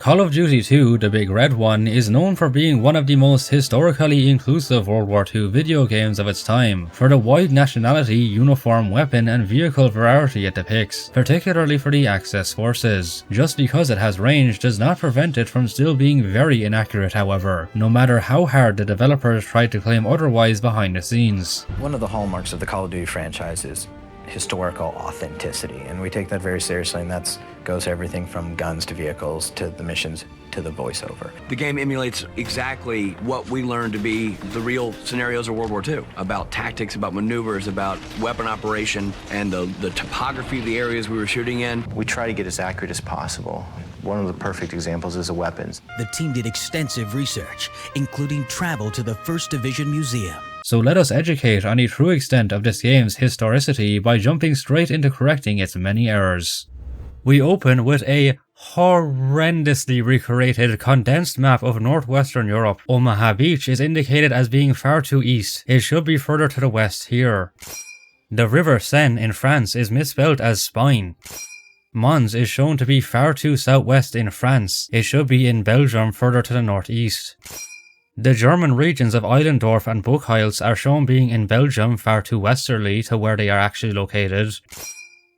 Call of Duty 2, the big red one, is known for being one of the most historically inclusive World War II video games of its time, for the wide nationality, uniform, weapon and vehicle variety it depicts, particularly for the Axis forces. Just because it has range does not prevent it from still being very inaccurate, however, no matter how hard the developers tried to claim otherwise behind the scenes. One of the hallmarks of the Call of Duty franchise is historical authenticity, and we take that very seriously, and that goes everything from guns to vehicles to the missions to the voiceover. The game emulates exactly what we learned to be the real scenarios of World War II, about tactics, about maneuvers, about weapon operation, and the topography of the areas we were shooting in. We try to get as accurate as possible. One of the perfect examples is the weapons. The team did extensive research, including travel to the 1st Division Museum. So let us educate on the true extent of this game's historicity by jumping straight into correcting its many errors. We open with a horrendously recreated condensed map of northwestern Europe. Omaha Beach is indicated as being far too east. It should be further to the west here. The river Seine in France is misspelled as spine. Mons is shown to be far too southwest in France. It should be in Belgium further to the northeast. The German regions of Eilendorf and Buchholz are shown being in Belgium far too westerly to where they are actually located.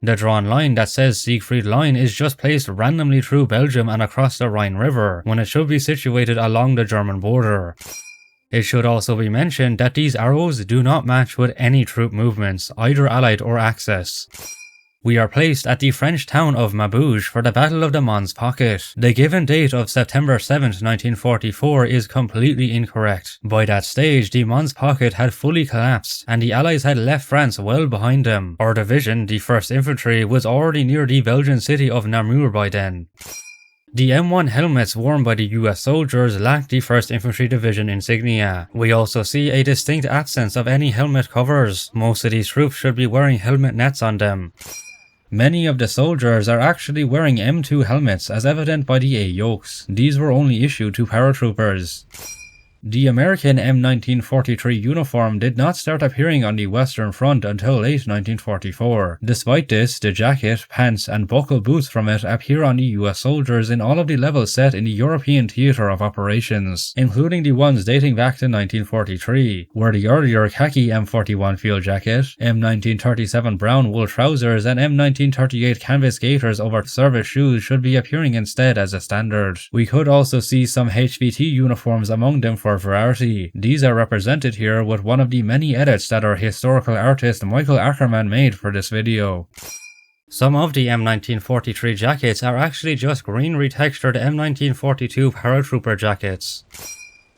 The drawn line that says Siegfried Line is just placed randomly through Belgium and across the Rhine River, when it should be situated along the German border. It should also be mentioned that these arrows do not match with any troop movements, either Allied or Axis. We are placed at the French town of Maubeuge for the Battle of the Mons Pocket. The given date of September 7, 1944 is completely incorrect. By that stage, the Mons Pocket had fully collapsed, and the Allies had left France well behind them. Our division, the 1st Infantry, was already near the Belgian city of Namur by then. The M1 helmets worn by the US soldiers lacked the 1st Infantry Division insignia. We also see a distinct absence of any helmet covers. Most of these troops should be wearing helmet nets on them. Many of the soldiers are actually wearing M2 helmets, as evident by the A yokes. These were only issued to paratroopers. The American M1943 uniform did not start appearing on the Western Front until late 1944. Despite this, the jacket, pants and buckle boots from it appear on the US soldiers in all of the levels set in the European theatre of operations, including the ones dating back to 1943, where the earlier khaki M41 field jacket, M1937 brown wool trousers and M1938 canvas gaiters over service shoes should be appearing instead as a standard. We could also see some HVT uniforms among them for variety. These are represented here with one of the many edits that our historical artist Michael Ackerman made for this video. Some of the M1943 jackets are actually just green retextured M1942 paratrooper jackets.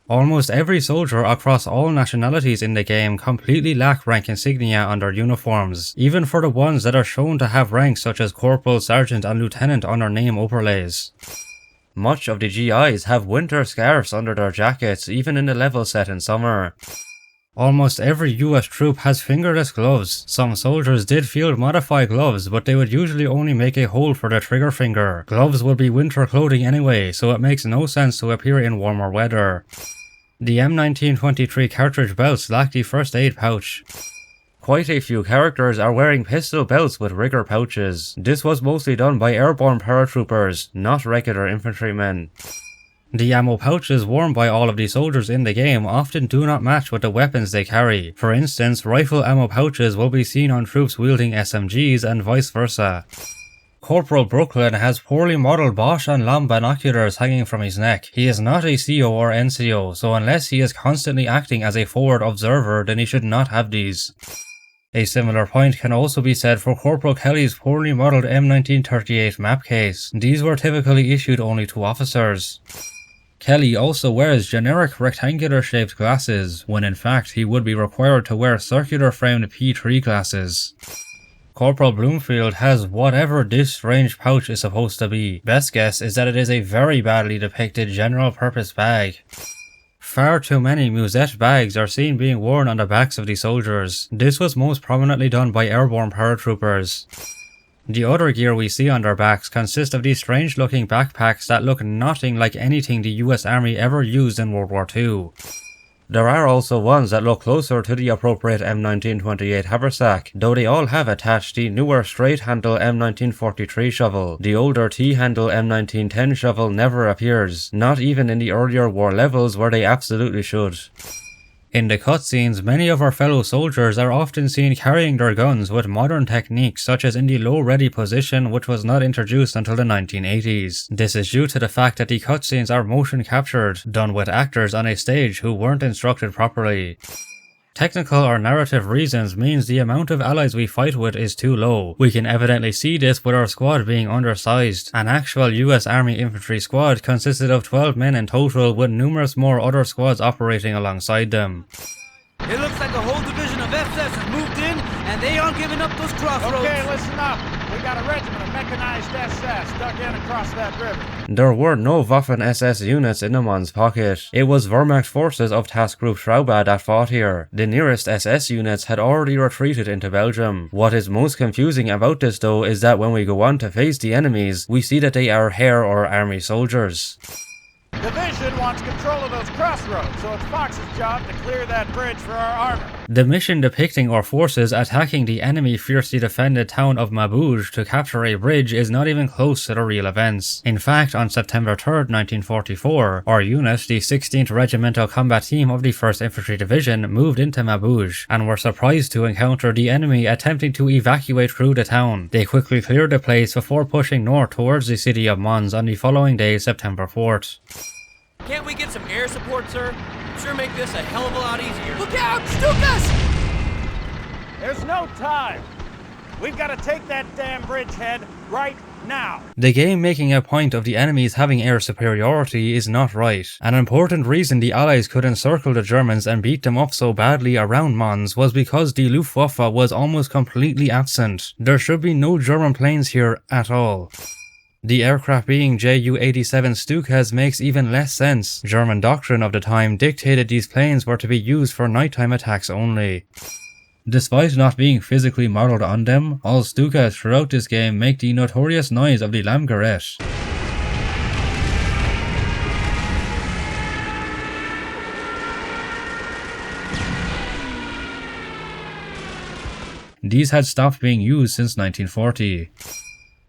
Almost every soldier across all nationalities in the game completely lack rank insignia on their uniforms, even for the ones that are shown to have ranks such as corporal, sergeant and lieutenant on their name overlays. Much of the GIs have winter scarves under their jackets, even in the level set in summer. Almost every US troop has fingerless gloves. Some soldiers did field modified gloves, but they would usually only make a hole for their trigger finger. Gloves would be winter clothing anyway, so it makes no sense to appear in warmer weather. The M1923 cartridge belts lack the first aid pouch. Quite a few characters are wearing pistol belts with rigger pouches. This was mostly done by airborne paratroopers, not regular infantrymen. The ammo pouches worn by all of the soldiers in the game often do not match with the weapons they carry. For instance, rifle ammo pouches will be seen on troops wielding SMGs and vice versa. Corporal Brooklyn has poorly modelled Bosch and Lomb binoculars hanging from his neck. He is not a CO or NCO, so unless he is constantly acting as a forward observer, then he should not have these. A similar point can also be said for Corporal Kelly's poorly modelled M1938 map case. These were typically issued only to officers. Kelly also wears generic rectangular shaped glasses, when in fact he would be required to wear circular framed P3 glasses. Corporal Bloomfield has whatever this strange pouch is supposed to be. Best guess is that it is a very badly depicted general purpose bag. Far too many musette bags are seen being worn on the backs of the soldiers. This was most prominently done by airborne paratroopers. The other gear we see on their backs consist of these strange looking backpacks that look nothing like anything the US Army ever used in World War II. There are also ones that look closer to the appropriate M1928 haversack, though they all have attached the newer straight-handle M1943 shovel. The older T-handle M1910 shovel never appears, not even in the earlier war levels where they absolutely should. In the cutscenes, many of our fellow soldiers are often seen carrying their guns with modern techniques such as in the low ready position, which was not introduced until the 1980s. This is due to the fact that the cutscenes are motion captured, done with actors on a stage who weren't instructed properly. Technical or narrative reasons means the amount of allies we fight with is too low. We can evidently see this with our squad being undersized. An actual US Army infantry squad consisted of 12 men in total, with numerous more other squads operating alongside them. It looks like a whole division of SS has moved in, and they aren't giving up those crossroads. Okay, listen up. We got a regiment of mechanized SS stuck in across that river. There were no Waffen-SS units in the Mons pocket. It was Wehrmacht forces of Task Group Traubad that fought here. The nearest SS units had already retreated into Belgium. What is most confusing about this though is that when we go on to face the enemies, we see that they are Heer or army soldiers. Division wants control of those crossroads, so it's Fox's job to clear that bridge for our armor. The mission depicting our forces attacking the enemy fiercely defended town of Maubeuge to capture a bridge is not even close to the real events. In fact, on September 3rd, 1944, our unit, the 16th Regimental Combat Team of the 1st Infantry Division, moved into Maubeuge and were surprised to encounter the enemy attempting to evacuate through the town. They quickly cleared the place before pushing north towards the city of Mons on the following day, September 4th. Can't we get some air support, sir? Sure make this a hell of a lot easier. Look out! Stukas! There's no time. We've got to take that damn bridgehead right now. The game making a point of the enemies having air superiority is not right. An important reason the Allies could encircle the Germans and beat them up so badly around Mons was because the Luftwaffe was almost completely absent. There should be no German planes here at all. The aircraft being Ju-87 Stukas makes even less sense. German doctrine of the time dictated these planes were to be used for nighttime attacks only. Despite not being physically modelled on them, all Stukas throughout this game make the notorious noise of the Lammgerät. These had stopped being used since 1940.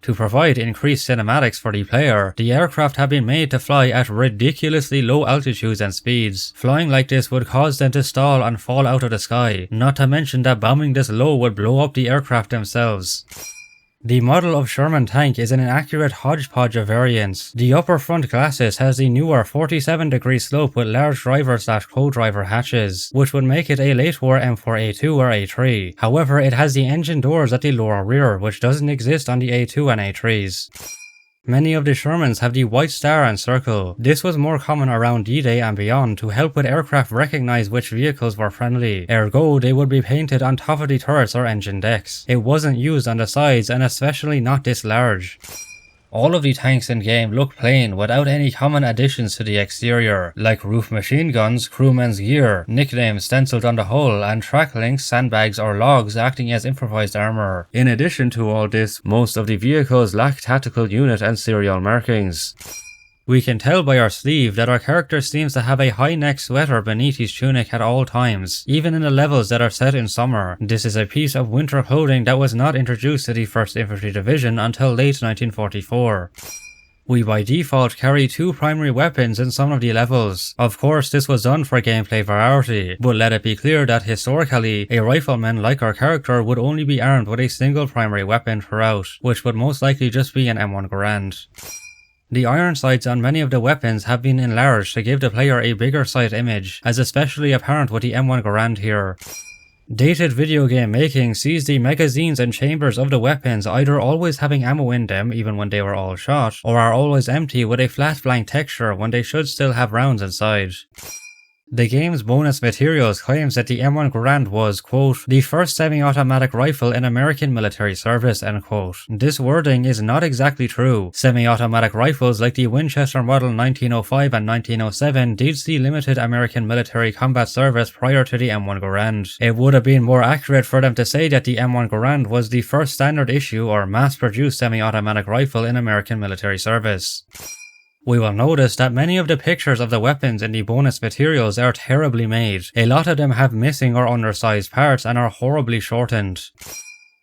To provide increased cinematics for the player, the aircraft have been made to fly at ridiculously low altitudes and speeds. Flying like this would cause them to stall and fall out of the sky, not to mention that bombing this low would blow up the aircraft themselves. The model of Sherman tank is an inaccurate hodgepodge of variants. The upper front glacis has the newer 47-degree slope with large driver/co-driver hatches, which would make it a late war M4A2 or A3. However, it has the engine doors at the lower rear, which doesn't exist on the A2 and A3s. Many of the Shermans have the white star and circle. This was more common around D-Day and beyond to help with aircraft recognize which vehicles were friendly. Ergo, they would be painted on top of the turrets or engine decks. It wasn't used on the sides, and especially not this large. All of the tanks in game look plain without any common additions to the exterior, like roof machine guns, crewmen's gear, nicknames stenciled on the hull, and track links, sandbags or logs acting as improvised armor. In addition to all this, most of the vehicles lack tactical unit and serial markings. We can tell by our sleeve that our character seems to have a high neck sweater beneath his tunic at all times, even in the levels that are set in summer. This is a piece of winter clothing that was not introduced to the 1st Infantry Division until late 1944. We by default carry 2 primary weapons in some of the levels. Of course, this was done for gameplay variety, but let it be clear that historically, a rifleman like our character would only be armed with a single primary weapon throughout, which would most likely just be an M1 Garand. The iron sights on many of the weapons have been enlarged to give the player a bigger sight image, as especially apparent with the M1 Garand here. Dated video game making sees the magazines and chambers of the weapons either always having ammo in them even when they were all shot, or are always empty with a flat blank texture when they should still have rounds inside. The game's bonus materials claims that the M1 Garand was, quote, the first semi-automatic rifle in American military service, end quote. This wording is not exactly true. Semi-automatic rifles like the Winchester Model 1905 and 1907 did see limited American military combat service prior to the M1 Garand. It would have been more accurate for them to say that the M1 Garand was the first standard issue or mass-produced semi-automatic rifle in American military service. We will notice that many of the pictures of the weapons in the bonus materials are terribly made. A lot of them have missing or undersized parts and are horribly shortened.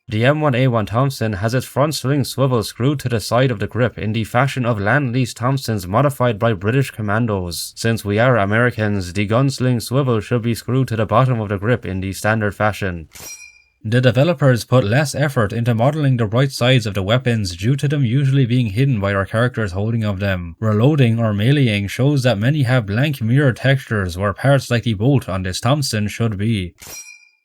The M1A1 Thompson has its front sling swivel screwed to the side of the grip in the fashion of Land-Lease Thompsons modified by British commandos. Since we are Americans, the gun sling swivel should be screwed to the bottom of the grip in the standard fashion. The developers put less effort into modeling the right sides of the weapons due to them usually being hidden by our characters holding of them. Reloading or meleeing shows that many have blank mirror textures where parts like the bolt on this Thompson should be.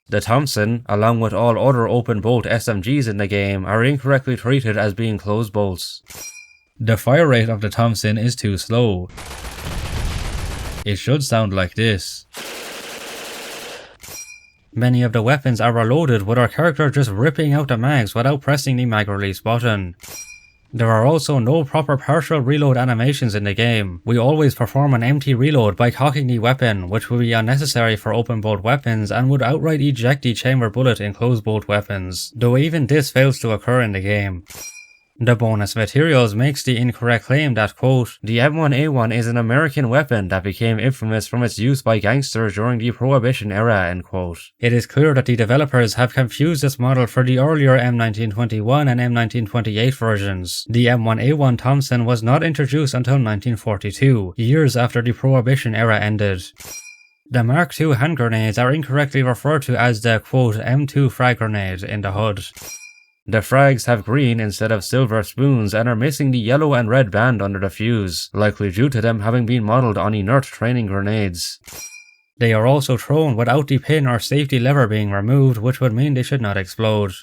The Thompson, along with all other open bolt SMGs in the game, are incorrectly treated as being closed bolts. The fire rate of the Thompson is too slow. It should sound like this. Many of the weapons are reloaded with our character just ripping out the mags without pressing the mag release button. There are also no proper partial reload animations in the game. We always perform an empty reload by cocking the weapon, which would be unnecessary for open bolt weapons and would outright eject the chamber bullet in closed bolt weapons, though even this fails to occur in the game. The bonus materials makes the incorrect claim that, quote, the M1A1 is an American weapon that became infamous from its use by gangsters during the Prohibition era, end quote. It is clear that the developers have confused this model for the earlier M1921 and M1928 versions. The M1A1 Thompson was not introduced until 1942, years after the Prohibition era ended. The Mark II hand grenades are incorrectly referred to as the, quote, M2 frag grenade in the HUD. The frags have green instead of silver spoons and are missing the yellow and red band under the fuse, likely due to them having been modelled on inert training grenades. They are also thrown without the pin or safety lever being removed, which would mean they should not explode.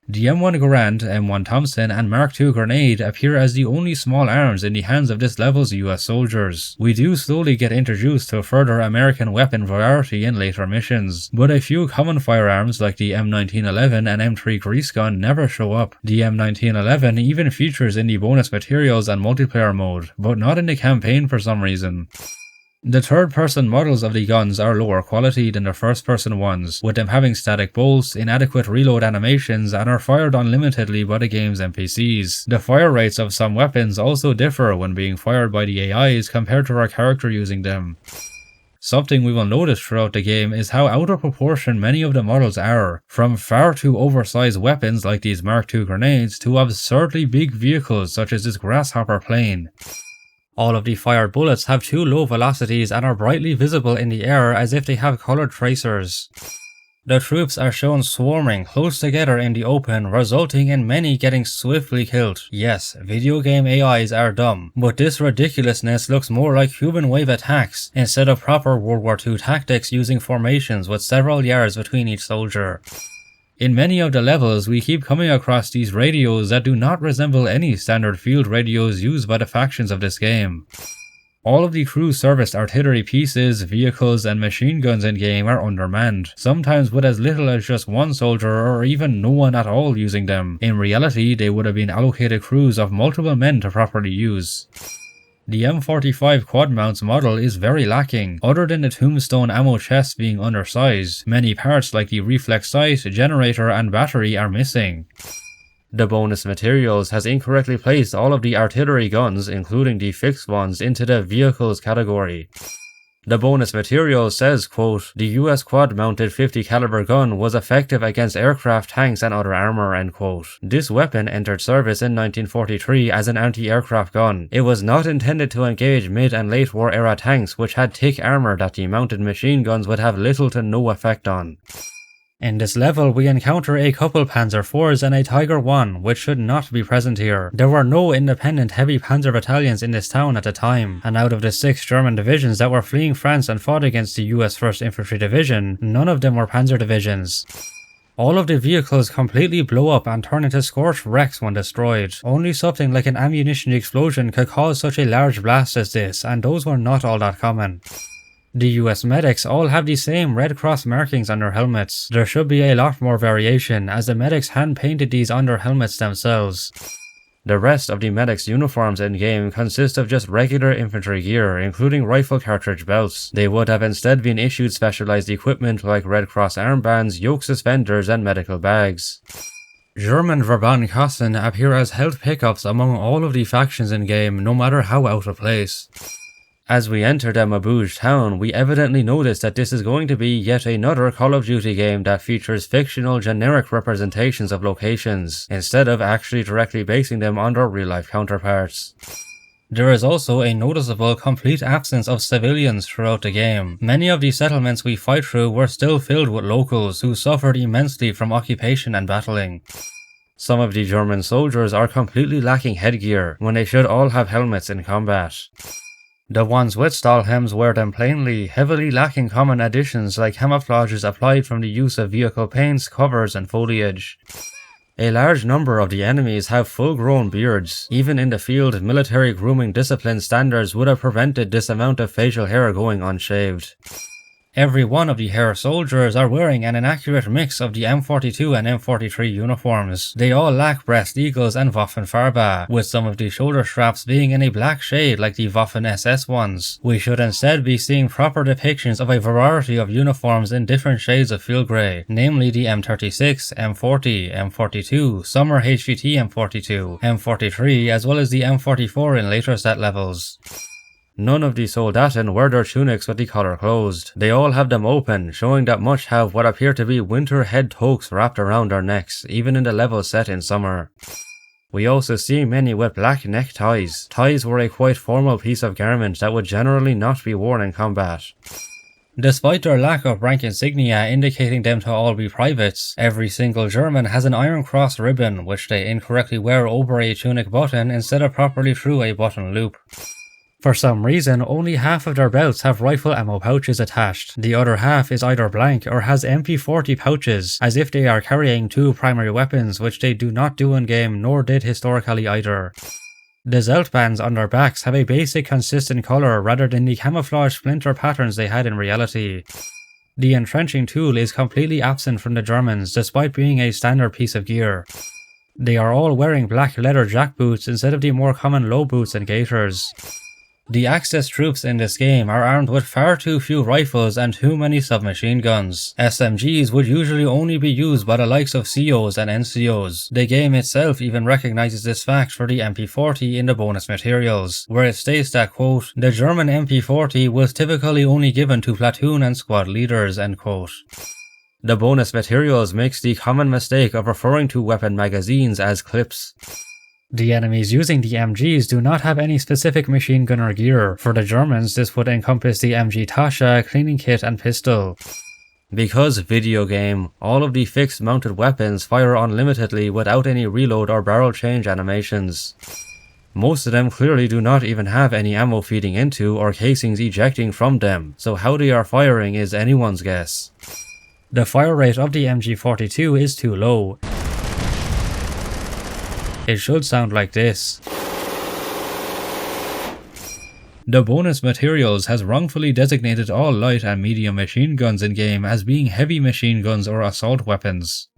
The M1 Garand, M1 Thompson, and Mark II grenade appear as the only small arms in the hands of this level's US soldiers. We do slowly get introduced to further American weapon variety in later missions, but a few common firearms like the M1911 and M3 grease gun never show up. The M1911 even features in the bonus materials and multiplayer mode, but not in the campaign for some reason. The third-person models of the guns are lower quality than the first-person ones, with them having static bolts, inadequate reload animations, and are fired unlimitedly by the game's NPCs. The fire rates of some weapons also differ when being fired by the AIs compared to our character using them. Something we will notice throughout the game is how out of proportion many of the models are, from far too oversized weapons like these Mark II grenades to absurdly big vehicles such as this grasshopper plane. All of the fired bullets have too low velocities and are brightly visible in the air as if they have colored tracers. The troops are shown swarming close together in the open, resulting in many getting swiftly killed. Yes, video game AIs are dumb, but this ridiculousness looks more like human wave attacks instead of proper World War II tactics using formations with several yards between each soldier. In many of the levels, we keep coming across these radios that do not resemble any standard field radios used by the factions of this game. All of the crew serviced artillery pieces, vehicles, and machine guns in-game are undermanned, sometimes with as little as just one soldier or even no one at all using them. In reality, they would have been allocated crews of multiple men to properly use. The M45 quad mounts model is very lacking. Other than the tombstone ammo chest being undersized, many parts like the reflex sight, generator, and battery are missing. The bonus materials has incorrectly placed all of the artillery guns, including the fixed ones, into the vehicles category. The bonus material says, quote, the US quad-mounted 50 caliber gun was effective against aircraft, tanks, and other armor, end quote. This weapon entered service in 1943 as an anti-aircraft gun. It was not intended to engage mid- and late war era tanks which had thick armor that the mounted machine guns would have little to no effect on. In this level, we encounter a couple Panzer IVs and a Tiger I, which should not be present here. There were no independent heavy panzer battalions in this town at the time, and out of the 6 German divisions that were fleeing France and fought against the US 1st Infantry Division, none of them were panzer divisions. All of the vehicles completely blow up and turn into scorched wrecks when destroyed. Only something like an ammunition explosion could cause such a large blast as this, and those were not all that common. The US medics all have the same Red Cross markings on their helmets. There should be a lot more variation, as the medics hand-painted these on their helmets themselves. The rest of the medics' uniforms in-game consist of just regular infantry gear, including rifle cartridge belts. They would have instead been issued specialized equipment like Red Cross armbands, yoke suspenders, and medical bags. German Verbandenkasten appear as health pickups among all of the factions in game, no matter how out of place. As we enter the Maubeuge town, we evidently notice that this is going to be yet another Call of Duty game that features fictional generic representations of locations, instead of actually directly basing them on their real-life counterparts. There is also a noticeable complete absence of civilians throughout the game. Many of the settlements we fight through were still filled with locals who suffered immensely from occupation and battling. Some of the German soldiers are completely lacking headgear, when they should all have helmets in combat. The ones with Stahlhelms wear them plainly, heavily lacking common additions like camouflages applied from the use of vehicle paints, covers and foliage. A large number of the enemies have full-grown beards. Even in the field, military grooming discipline standards would have prevented this amount of facial hair going unshaved. Every one of the Heer soldiers are wearing an inaccurate mix of the M42 and M43 uniforms. They all lack breast eagles and Waffenfarbe, with some of the shoulder straps being in a black shade like the Waffen SS ones. We should instead be seeing proper depictions of a variety of uniforms in different shades of field grey, namely the M36, M40, M42, Summer HVT M42, M43, as well as the M44 in later set levels. None of the Soldaten wear their tunics with the collar closed. They all have them open, showing that much have what appear to be winter head toques wrapped around their necks, even in the levels set in summer. We also see many with black neckties. Ties were a quite formal piece of garment that would generally not be worn in combat. Despite their lack of rank insignia indicating them to all be privates, every single German has an Iron Cross ribbon, which they incorrectly wear over a tunic button instead of properly through a button loop. For some reason, only half of their belts have rifle ammo pouches attached. The other half is either blank or has MP40 pouches, as if they are carrying two primary weapons, which they do not do in game, nor did historically either. The Zelt bands on their backs have a basic consistent colour rather than the camouflage splinter patterns they had in reality. The entrenching tool is completely absent from the Germans, despite being a standard piece of gear. They are all wearing black leather jackboots instead of the more common low boots and gaiters. The Axis troops in this game are armed with far too few rifles and too many submachine guns. SMGs would usually only be used by the likes of COs and NCOs. The game itself even recognizes this fact for the MP40 in the bonus materials, where it states that, quote, the German MP40 was typically only given to platoon and squad leaders, end quote. The bonus materials makes the common mistake of referring to weapon magazines as clips. The enemies using the MGs do not have any specific machine gunner gear. For the Germans, this would encompass the MG Tasche, cleaning kit and pistol. Because video game, all of the fixed mounted weapons fire unlimitedly without any reload or barrel change animations. Most of them clearly do not even have any ammo feeding into or casings ejecting from them, so how they are firing is anyone's guess. The fire rate of the MG42 is too low. It should sound like this. The bonus materials has wrongfully designated all light and medium machine guns in game as being heavy machine guns or assault weapons.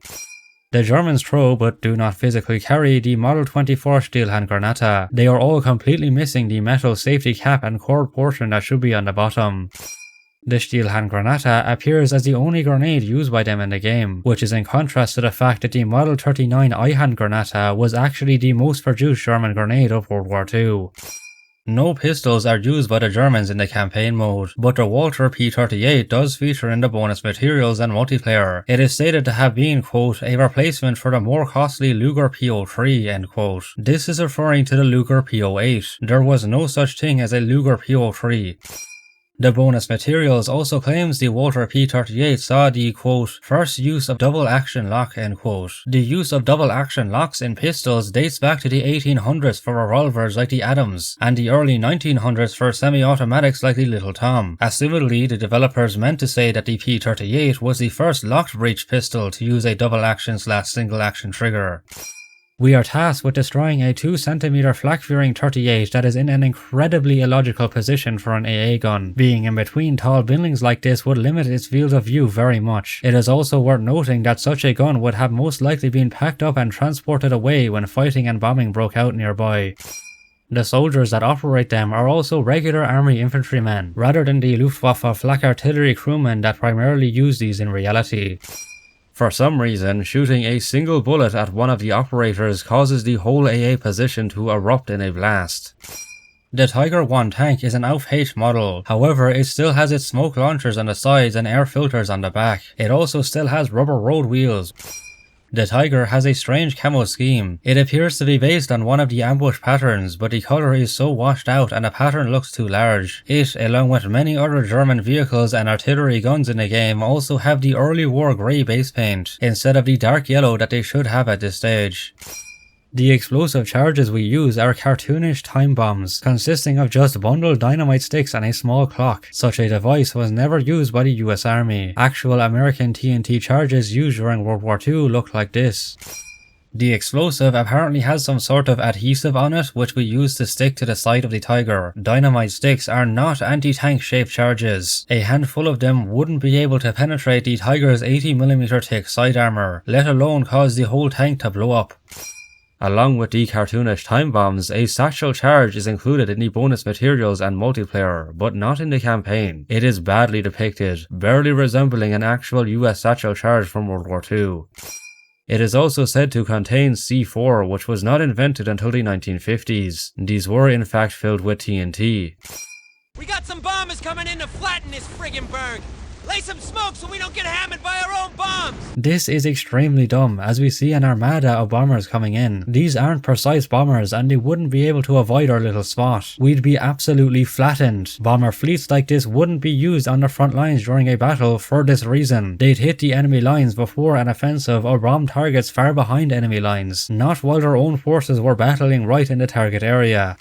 The Germans throw but do not physically carry the Model 24 Stielhandgranate. They are all completely missing the metal safety cap and core portion that should be on the bottom. The Stielhandgranate appears as the only grenade used by them in the game, which is in contrast to the fact that the Model 39 Einhandgranate was actually the most produced German grenade of World War II. No pistols are used by the Germans in the campaign mode, but the Walter P38 does feature in the bonus materials and multiplayer. It is stated to have been, quote, a replacement for the more costly Luger P03, end quote. This is referring to the Luger P08. There was no such thing as a Luger P03. The bonus materials also claims the Walter P38 saw the, quote, first use of double action lock, end quote. The use of double action locks in pistols dates back to the 1800s for revolvers like the Adams, and the early 1900s for semi-automatics like the Little Tom. Assumedly, the developers meant to say that the P38 was the first locked breech pistol to use a double action / single action trigger. We are tasked with destroying a 2 cm flak-fearing 38 that is in an incredibly illogical position for an AA gun. Being in between tall buildings like this would limit its field of view very much. It is also worth noting that such a gun would have most likely been packed up and transported away when fighting and bombing broke out nearby. The soldiers that operate them are also regular army infantrymen, rather than the Luftwaffe flak artillery crewmen that primarily use these in reality. For some reason, shooting a single bullet at one of the operators causes the whole AA position to erupt in a blast. The Tiger 1 tank is an Auf-H model, however it still has its smoke launchers on the sides and air filters on the back. It also still has rubber road wheels. The Tiger has a strange camo scheme. It appears to be based on one of the ambush patterns, but the colour is so washed out and the pattern looks too large. It, along with many other German vehicles and artillery guns in the game, also have the early war grey base paint, instead of the dark yellow that they should have at this stage. The explosive charges we use are cartoonish time bombs, consisting of just bundled dynamite sticks and a small clock. Such a device was never used by the US Army. Actual American TNT charges used during World War II look like this. The explosive apparently has some sort of adhesive on it, which we use to stick to the side of the Tiger. Dynamite sticks are not anti-tank shaped charges. A handful of them wouldn't be able to penetrate the Tiger's 80mm thick side armor, let alone cause the whole tank to blow up. Along with the cartoonish time bombs, a satchel charge is included in the bonus materials and multiplayer, but not in the campaign. It is badly depicted, barely resembling an actual US satchel charge from World War II. It is also said to contain C4, which was not invented until the 1950s. These were in fact filled with TNT. We got some bombers coming in to flatten this friggin' berg. Lay some smoke so we don't get hammered by our own bombs! This is extremely dumb, as we see an armada of bombers coming in. These aren't precise bombers and they wouldn't be able to avoid our little spot. We'd be absolutely flattened. Bomber fleets like this wouldn't be used on the front lines during a battle for this reason. They'd hit the enemy lines before an offensive or bomb targets far behind enemy lines, not while their own forces were battling right in the target area.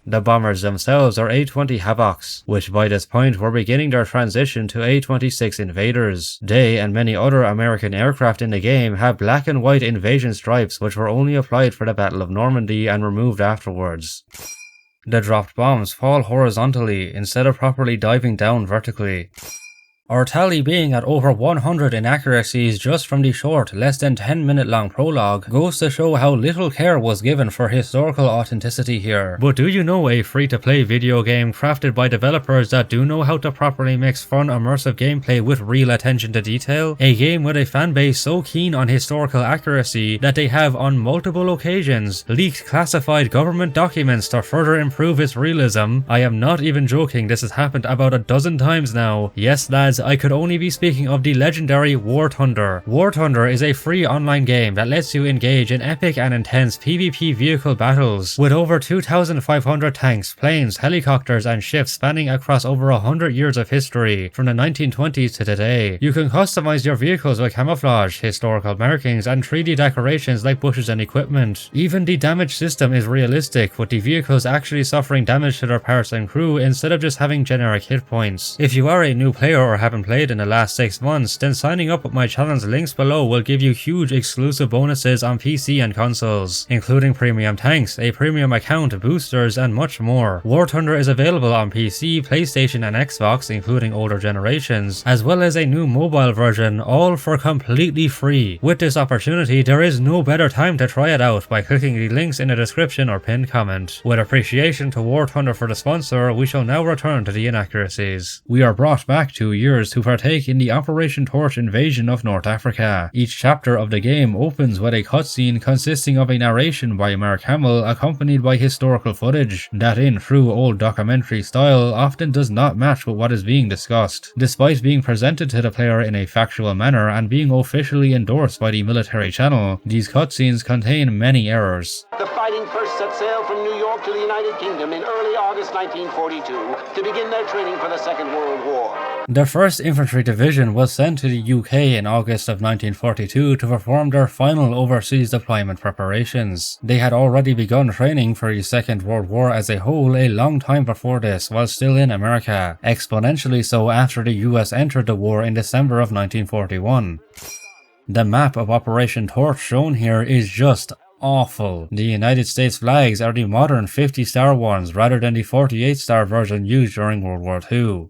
The bombers themselves are A-20 Havocs, which by this point were beginning their transition to A-26 Invaders. They and many other American aircraft in the game have black and white invasion stripes which were only applied for the Battle of Normandy and removed afterwards. The dropped bombs fall horizontally instead of properly diving down vertically. Our tally being at over 100 inaccuracies just from the short, less than 10-minute long prologue goes to show how little care was given for historical authenticity here. But do you know a free-to-play video game crafted by developers that do know how to properly mix fun immersive gameplay with real attention to detail? A game with a fanbase so keen on historical accuracy that they have on multiple occasions leaked classified government documents to further improve its realism. I am not even joking, this has happened about a dozen times now. Yes lads, I could only be speaking of the legendary War Thunder. War Thunder is a free online game that lets you engage in epic and intense PvP vehicle battles with over 2,500 tanks, planes, helicopters and ships spanning across over 100 years of history from the 1920s to today. You can customize your vehicles with camouflage, historical markings and 3D decorations like bushes and equipment. Even the damage system is realistic, with the vehicles actually suffering damage to their parts and crew instead of just having generic hit points. If you are a new player or haven't played in the last 6 months, then signing up with my channel's links below will give you huge exclusive bonuses on PC and consoles, including premium tanks, a premium account, boosters and much more. War Thunder is available on PC, PlayStation and Xbox, including older generations, as well as a new mobile version, all for completely free. With this opportunity, there is no better time to try it out by clicking the links in the description or pinned comment. With appreciation to War Thunder for the sponsor, we shall now return to the inaccuracies. We are brought back 2 years to partake in the Operation Torch invasion of North Africa. Each chapter of the game opens with a cutscene consisting of a narration by Mark Hamill accompanied by historical footage that in true old documentary style often does not match with what is being discussed. Despite being presented to the player in a factual manner and being officially endorsed by the military channel, these cutscenes contain many errors. The fighting first set sail from New York to the United Kingdom in early August 1942 to begin their training for the Second World War. The 1st Infantry Division was sent to the UK in August of 1942 to perform their final overseas deployment preparations. They had already begun training for the Second World War as a whole a long time before this, while still in America, exponentially so after the US entered the war in December of 1941. The map of Operation Torch shown here is just awful. The United States flags are the modern 50-star ones rather than the 48-star version used during World War II.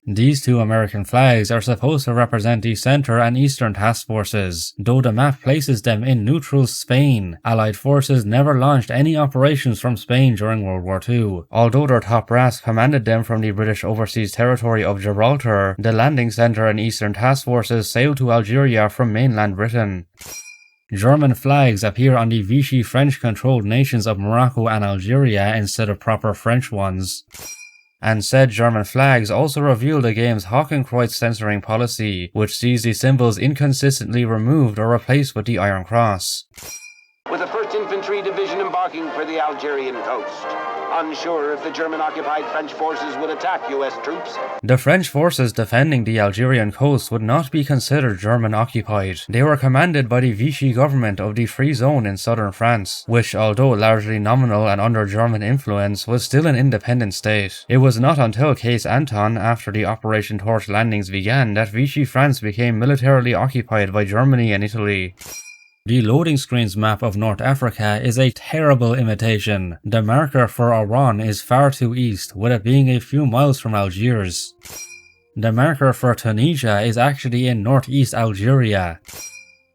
These two American flags are supposed to represent the Center and Eastern Task Forces, though the map places them in neutral Spain. Allied forces never launched any operations from Spain during World War II. Although their top brass commanded them from the British overseas territory of Gibraltar, the Landing Center and Eastern Task Forces sailed to Algeria from mainland Britain. German flags appear on the Vichy French-controlled nations of Morocco and Algeria instead of proper French ones. And said German flags also reveal the game's Hakenkreuz censoring policy, which sees the symbols inconsistently removed or replaced with the Iron Cross. With the 1st Infantry Division embarking for the Algerian coast. Unsure if the German-occupied French forces would attack U.S. troops. The French forces defending the Algerian coast would not be considered German-occupied. They were commanded by the Vichy government of the Free Zone in southern France, which, although largely nominal and under German influence, was still an independent state. It was not until Case Anton, after the Operation Torch landings began, that Vichy France became militarily occupied by Germany and Italy. The loading screen's map of North Africa is a terrible imitation. The marker for Oran is far too east, with it being a few miles from Algiers. The marker for Tunisia is actually in northeast Algeria.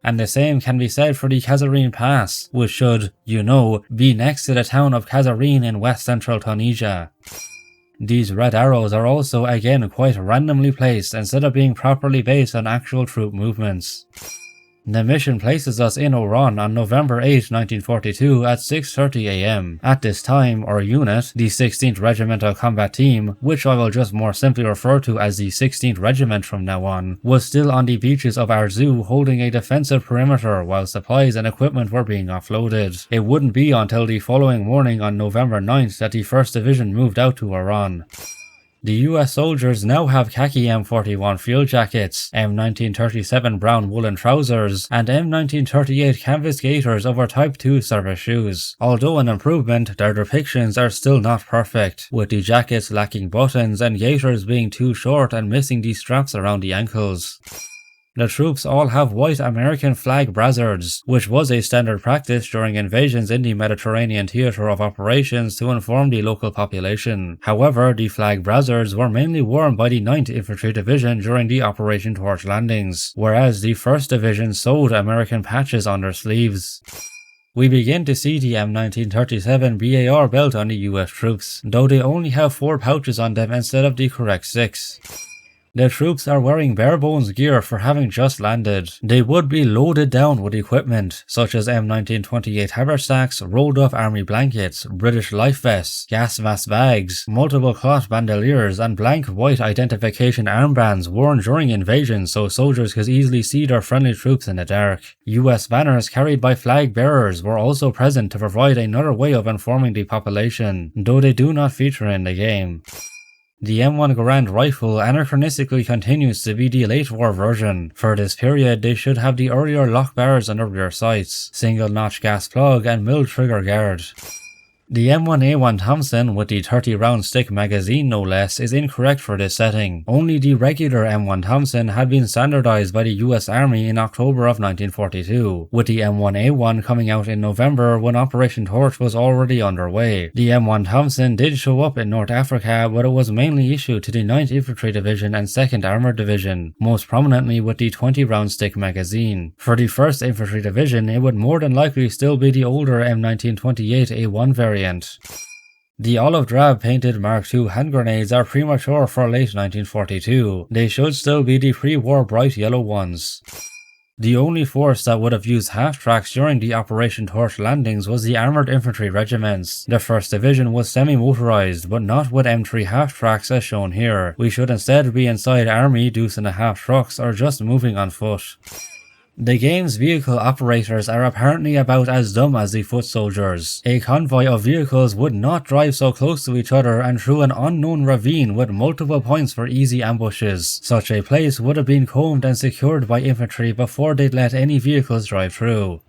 And the same can be said for the Kasserine Pass, which should, you know, be next to the town of Kasserine in west central Tunisia. These red arrows are also again quite randomly placed instead of being properly based on actual troop movements. The mission places us in Oran on November 8, 1942 at 6:30 am. At this time, our unit, the 16th Regimental Combat Team, which I will just more simply refer to as the 16th Regiment from now on, was still on the beaches of Arzew holding a defensive perimeter while supplies and equipment were being offloaded. It wouldn't be until the following morning on November 9th that the 1st Division moved out to Oran. The US soldiers now have khaki M41 field jackets, M1937 brown woolen trousers, and M1938 canvas gaiters over Type 2 service shoes. Although an improvement, their depictions are still not perfect, with the jackets lacking buttons and gaiters being too short and missing the straps around the ankles. The troops all have white American flag brassards, which was a standard practice during invasions in the Mediterranean theatre of operations to inform the local population. However, the flag brassards were mainly worn by the 9th Infantry Division during the Operation Torch landings, whereas the 1st Division sewed American patches on their sleeves. We begin to see the M1937 BAR belt on the US troops, though they only have 4 pouches on them instead of the correct 6. The troops are wearing bare-bones gear for having just landed. They would be loaded down with equipment, such as M1928 haversacks, rolled-up army blankets, British life vests, gas mask bags, multiple cloth bandoliers, and blank white identification armbands worn during invasions so soldiers could easily see their friendly troops in the dark. US banners carried by flag bearers were also present to provide another way of informing the population, though they do not feature in the game. The M1 Garand rifle anachronistically continues to be the late war version. For this period, they should have the earlier lock bars on the rear sights, single notch gas plug, and milled trigger guard. The M1A1 Thompson, with the 30-round stick magazine no less, is incorrect for this setting. Only the regular M1 Thompson had been standardized by the US Army in October of 1942, with the M1A1 coming out in November when Operation Torch was already underway. The M1 Thompson did show up in North Africa, but it was mainly issued to the 9th Infantry Division and 2nd Armoured Division, most prominently with the 20-round stick magazine. For the 1st Infantry Division, it would more than likely still be the older M1928A1 variant. The olive drab painted Mark II hand grenades are premature for late 1942. They should still be the pre-war bright yellow ones. The only force that would have used half-tracks during the Operation Torch landings was the Armoured Infantry regiments. The 1st Division was semi-motorized, but not with M3 half-tracks as shown here. We should instead be inside Army deuce-and-a-half trucks or just moving on foot. The game's vehicle operators are apparently about as dumb as the foot soldiers. A convoy of vehicles would not drive so close to each other and through an unknown ravine with multiple points for easy ambushes. Such a place would have been combed and secured by infantry before they'd let any vehicles drive through.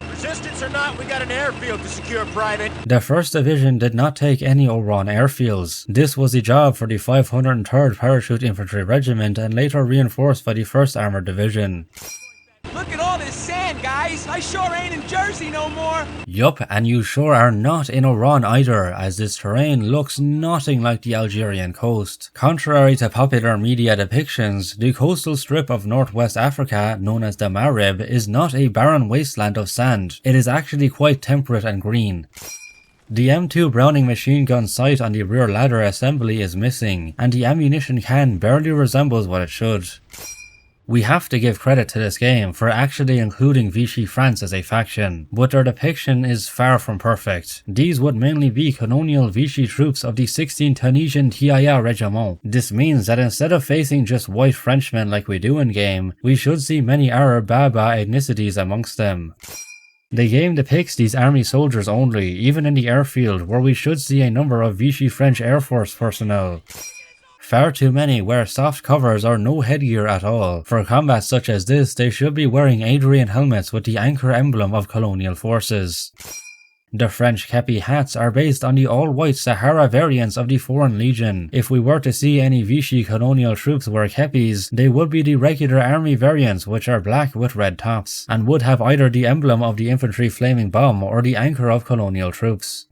Resistance or not, we got an airfield to secure, Private. The 1st Division did not take any Oran airfields. This was the job for the 503rd Parachute Infantry Regiment and later reinforced by the 1st Armoured Division. Look at all this sand, guys! I sure ain't in Jersey no more. Yup, and you sure are not in Oran either, as this terrain looks nothing like the Algerian coast. Contrary to popular media depictions, the coastal strip of northwest Africa, known as the Maghreb, is not a barren wasteland of sand. It is actually quite temperate and green. The M2 Browning machine gun sight on the rear ladder assembly is missing, and the ammunition can barely resembles what it should. We have to give credit to this game for actually including Vichy France as a faction, but their depiction is far from perfect. These would mainly be colonial Vichy troops of the 16th Tunisian TIA Regiment. This means that instead of facing just white Frenchmen like we do in game, we should see many Arab Baba ethnicities amongst them. The game depicts these army soldiers only, even in the airfield, where we should see a number of Vichy French Air Force personnel. Far too many wear soft covers or no headgear at all. For combat such as this, they should be wearing Adrian helmets with the anchor emblem of colonial forces. The French kepi hats are based on the all-white Sahara variants of the Foreign Legion. If we were to see any Vichy colonial troops wear kepis, they would be the regular army variants, which are black with red tops, and would have either the emblem of the infantry flaming bomb or the anchor of colonial troops.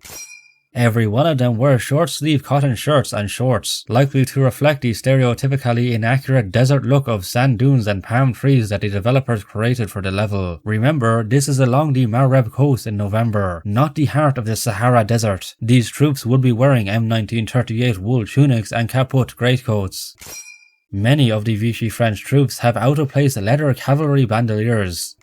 Every one of them wears short-sleeve cotton shirts and shorts, likely to reflect the stereotypically inaccurate desert look of sand dunes and palm trees that the developers created for the level. Remember, this is along the Maghreb coast in November, not the heart of the Sahara Desert. These troops would be wearing M1938 wool tunics and caput greatcoats. Many of the Vichy French troops have out-of-place leather cavalry bandoliers.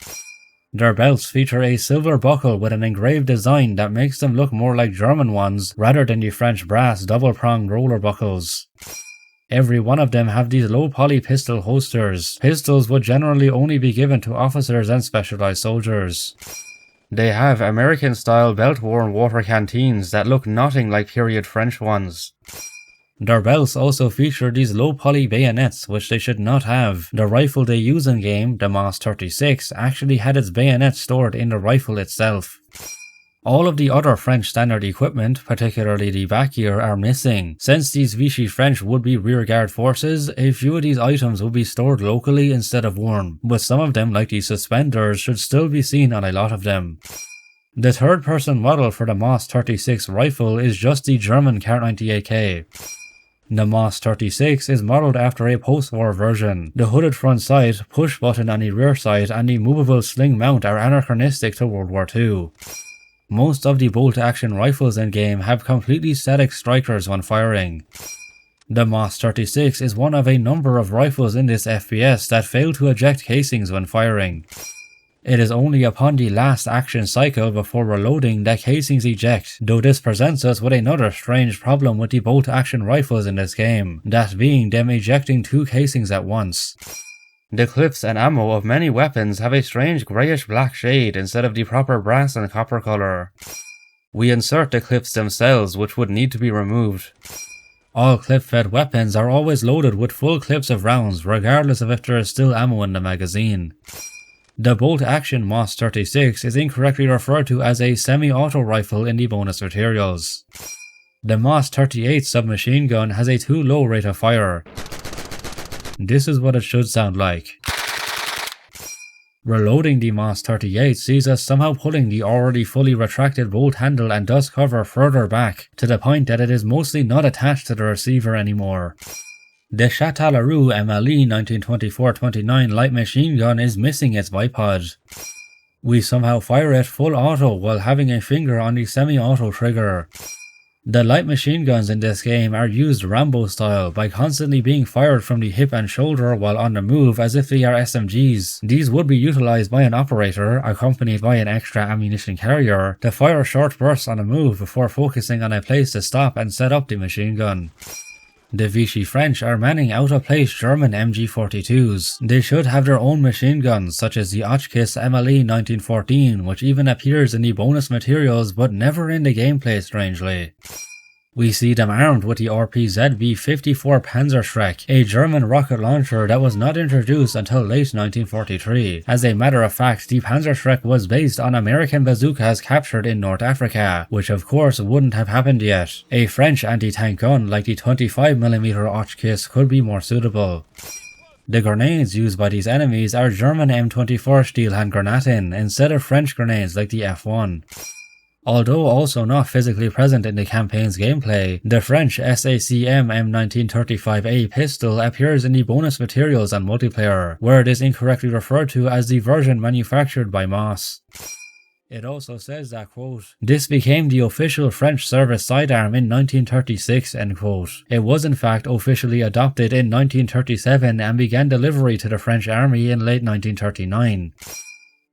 Their belts feature a silver buckle with an engraved design that makes them look more like German ones rather than the French brass double-pronged roller buckles. Every one of them have these low-poly pistol holsters. Pistols would generally only be given to officers and specialized soldiers. They have American-style belt-worn water canteens that look nothing like period French ones. Their belts also feature these low-poly bayonets, which they should not have. The rifle they use in game, the Mons 36, actually had its bayonet stored in the rifle itself. All of the other French standard equipment, particularly the back gear, are missing. Since these Vichy French would be rearguard forces, a few of these items will be stored locally instead of worn, but some of them, like the suspenders, should still be seen on a lot of them. The third-person model for the Mons 36 rifle is just the German Kar98K. The Mons 36 is modelled after a post-war version. The hooded front sight, push button on the rear sight, and the movable sling mount are anachronistic to World War II. Most of the bolt-action rifles in-game have completely static strikers when firing. The Mons 36 is one of a number of rifles in this FPS that fail to eject casings when firing. It is only upon the last action cycle before reloading that casings eject, though this presents us with another strange problem with the bolt-action rifles in this game, that being them ejecting two casings at once. The clips and ammo of many weapons have a strange greyish-black shade instead of the proper brass and copper colour. We insert the clips themselves, which would need to be removed. All clip-fed weapons are always loaded with full clips of rounds, regardless of if there is still ammo in the magazine. The bolt-action Mons 36 is incorrectly referred to as a semi-auto rifle in the bonus materials. The Mons 38 submachine gun has a too low rate of fire. This is what it should sound like. Reloading the Mons 38 sees us somehow pulling the already fully retracted bolt handle and dust cover further back, to the point that it is mostly not attached to the receiver anymore. The Châtellerault MLE 1924-29 light machine gun is missing its bipod. We somehow fire it full auto while having a finger on the semi-auto trigger. The light machine guns in this game are used Rambo style by constantly being fired from the hip and shoulder while on the move as if they are SMGs. These would be utilized by an operator, accompanied by an extra ammunition carrier, to fire short bursts on a move before focusing on a place to stop and set up the machine gun. The Vichy French are manning out-of-place German MG42s. They should have their own machine guns, such as the Oshkis MLE 1914, which even appears in the bonus materials but never in the gameplay strangely. We see them armed with the RPZ-B54 Panzerschreck, a German rocket launcher that was not introduced until late 1943. As a matter of fact, the Panzerschreck was based on American bazookas captured in North Africa, which of course wouldn't have happened yet. A French anti-tank gun like the 25mm Oshkis could be more suitable. The grenades used by these enemies are German M24 steel hand Granaten instead of French grenades like the F1. Although also not physically present in the campaign's gameplay, the French SACM M1935A pistol appears in the bonus materials and multiplayer, where it is incorrectly referred to as the version manufactured by Mons. It also says that, quote, "This became the official French service sidearm in 1936, end quote. It was in fact officially adopted in 1937 and began delivery to the French army in late 1939.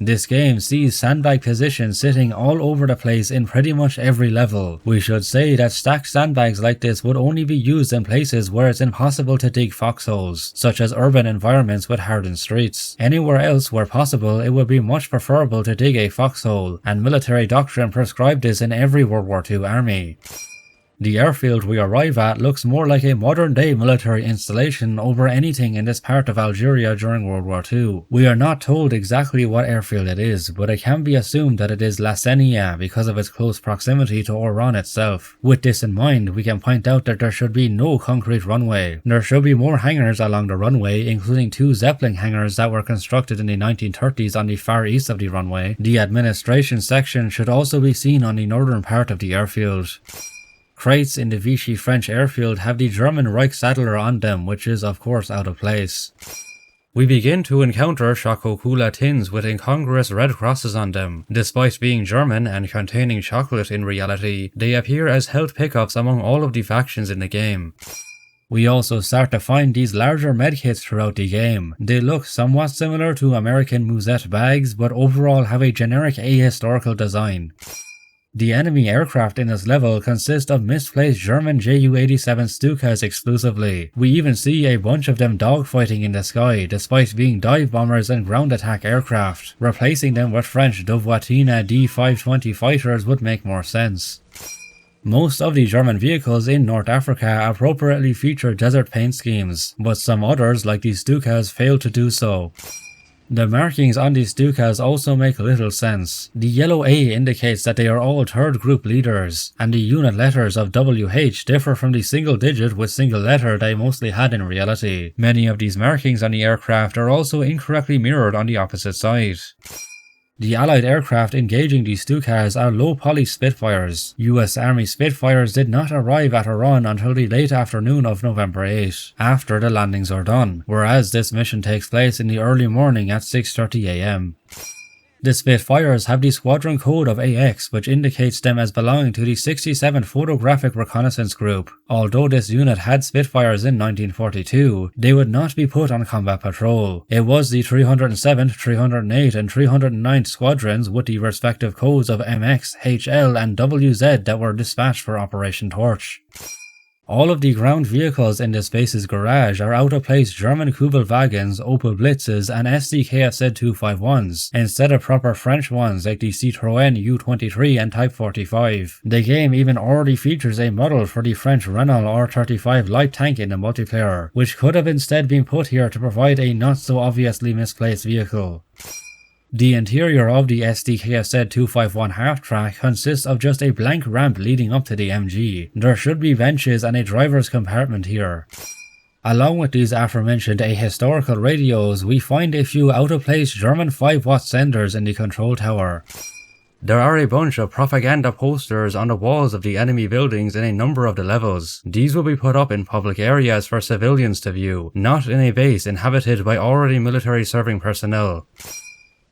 This game sees sandbag positions sitting all over the place in pretty much every level. We should say that stacked sandbags like this would only be used in places where it's impossible to dig foxholes, such as urban environments with hardened streets. Anywhere else where possible, it would be much preferable to dig a foxhole, and military doctrine prescribed this in every World War II army. The airfield we arrive at looks more like a modern-day military installation over anything in this part of Algeria during World War II. We are not told exactly what airfield it is, but it can be assumed that it is La Senia because of its close proximity to Oran itself. With this in mind, we can point out that there should be no concrete runway. There should be more hangars along the runway, including 2 Zeppelin hangars that were constructed in the 1930s on the far east of the runway. The administration section should also be seen on the northern part of the airfield. Crates in the Vichy French airfield have the German Reichsadler on them, which is of course out of place. We begin to encounter Choco-Cola tins with incongruous red crosses on them. Despite being German and containing chocolate in reality, they appear as health pickups among all of the factions in the game. We also start to find these larger medkits throughout the game. They look somewhat similar to American Musette bags, but overall have a generic ahistorical design. The enemy aircraft in this level consist of misplaced German Ju-87 Stukas exclusively. We even see a bunch of them dogfighting in the sky despite being dive bombers and ground attack aircraft. Replacing them with French Dovwatina D-520 fighters would make more sense. Most of the German vehicles in North Africa appropriately feature desert paint schemes, but some others like the Stukas fail to do so. The markings on these Stukas also make little sense. The yellow A indicates that they are all third group leaders, and the unit letters of WH differ from the single digit with single letter they mostly had in reality. Many of these markings on the aircraft are also incorrectly mirrored on the opposite side. The Allied aircraft engaging these Stukas are low-poly Spitfires. US Army Spitfires did not arrive at Oran until the late afternoon of November 8, after the landings are done, whereas this mission takes place in the early morning at 6:30 AM. The Spitfires have the squadron code of AX, which indicates them as belonging to the 67th Photographic Reconnaissance Group. Although this unit had Spitfires in 1942, they would not be put on combat patrol. It was the 307th, 308th and 309th squadrons with the respective codes of MX, HL and WZ that were dispatched for Operation Torch. All of the ground vehicles in this base's garage are out-of-place German Kubelwagens, Opel Blitzes and SDKFZ 251s, instead of proper French ones like the Citroën U23 and Type 45. The game even already features a model for the French Renault R35 light tank in the multiplayer, which could have instead been put here to provide a not-so-obviously misplaced vehicle. The interior of the SDKFZ 251 half-track consists of just a blank ramp leading up to the MG. There should be benches and a driver's compartment here. Along with these aforementioned ahistorical radios, we find a few out-of-place German 5-watt senders in the control tower. There are a bunch of propaganda posters on the walls of the enemy buildings in a number of the levels. These will be put up in public areas for civilians to view, not in a base inhabited by already military serving personnel.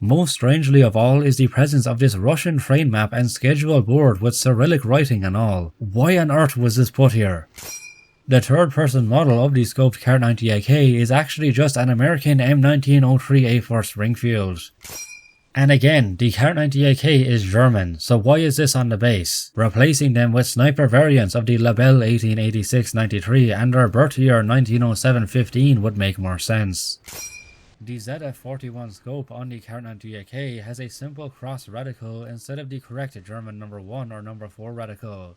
Most strangely of all is the presence of this Russian train map and schedule board with Cyrillic writing and all. Why on earth was this put here? The third-person model of the scoped Kar 98K is actually just an American M1903A4 Springfield. And again, the Kar 98K is German, so why is this on the base? Replacing them with sniper variants of the Label 1886-93 and their birth year 1907-15 would make more sense. The ZF-41 scope on the Kar 98K has a simple cross reticle instead of the correct German number 1 or number 4 reticle.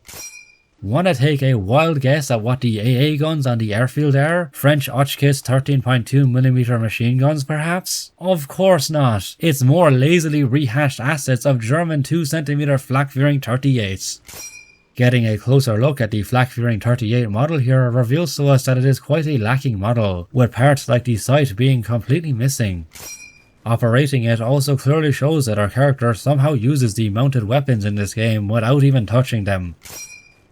Wanna take a wild guess at what the AA guns on the airfield are? French Hotchkiss 13.2mm machine guns perhaps? Of course not. It's more lazily rehashed assets of German 2cm flak-veering 38s. Getting a closer look at the flak-fearing 38 model here reveals to us that it is quite a lacking model, with parts like the sight being completely missing. Operating it also clearly shows that our character somehow uses the mounted weapons in this game without even touching them.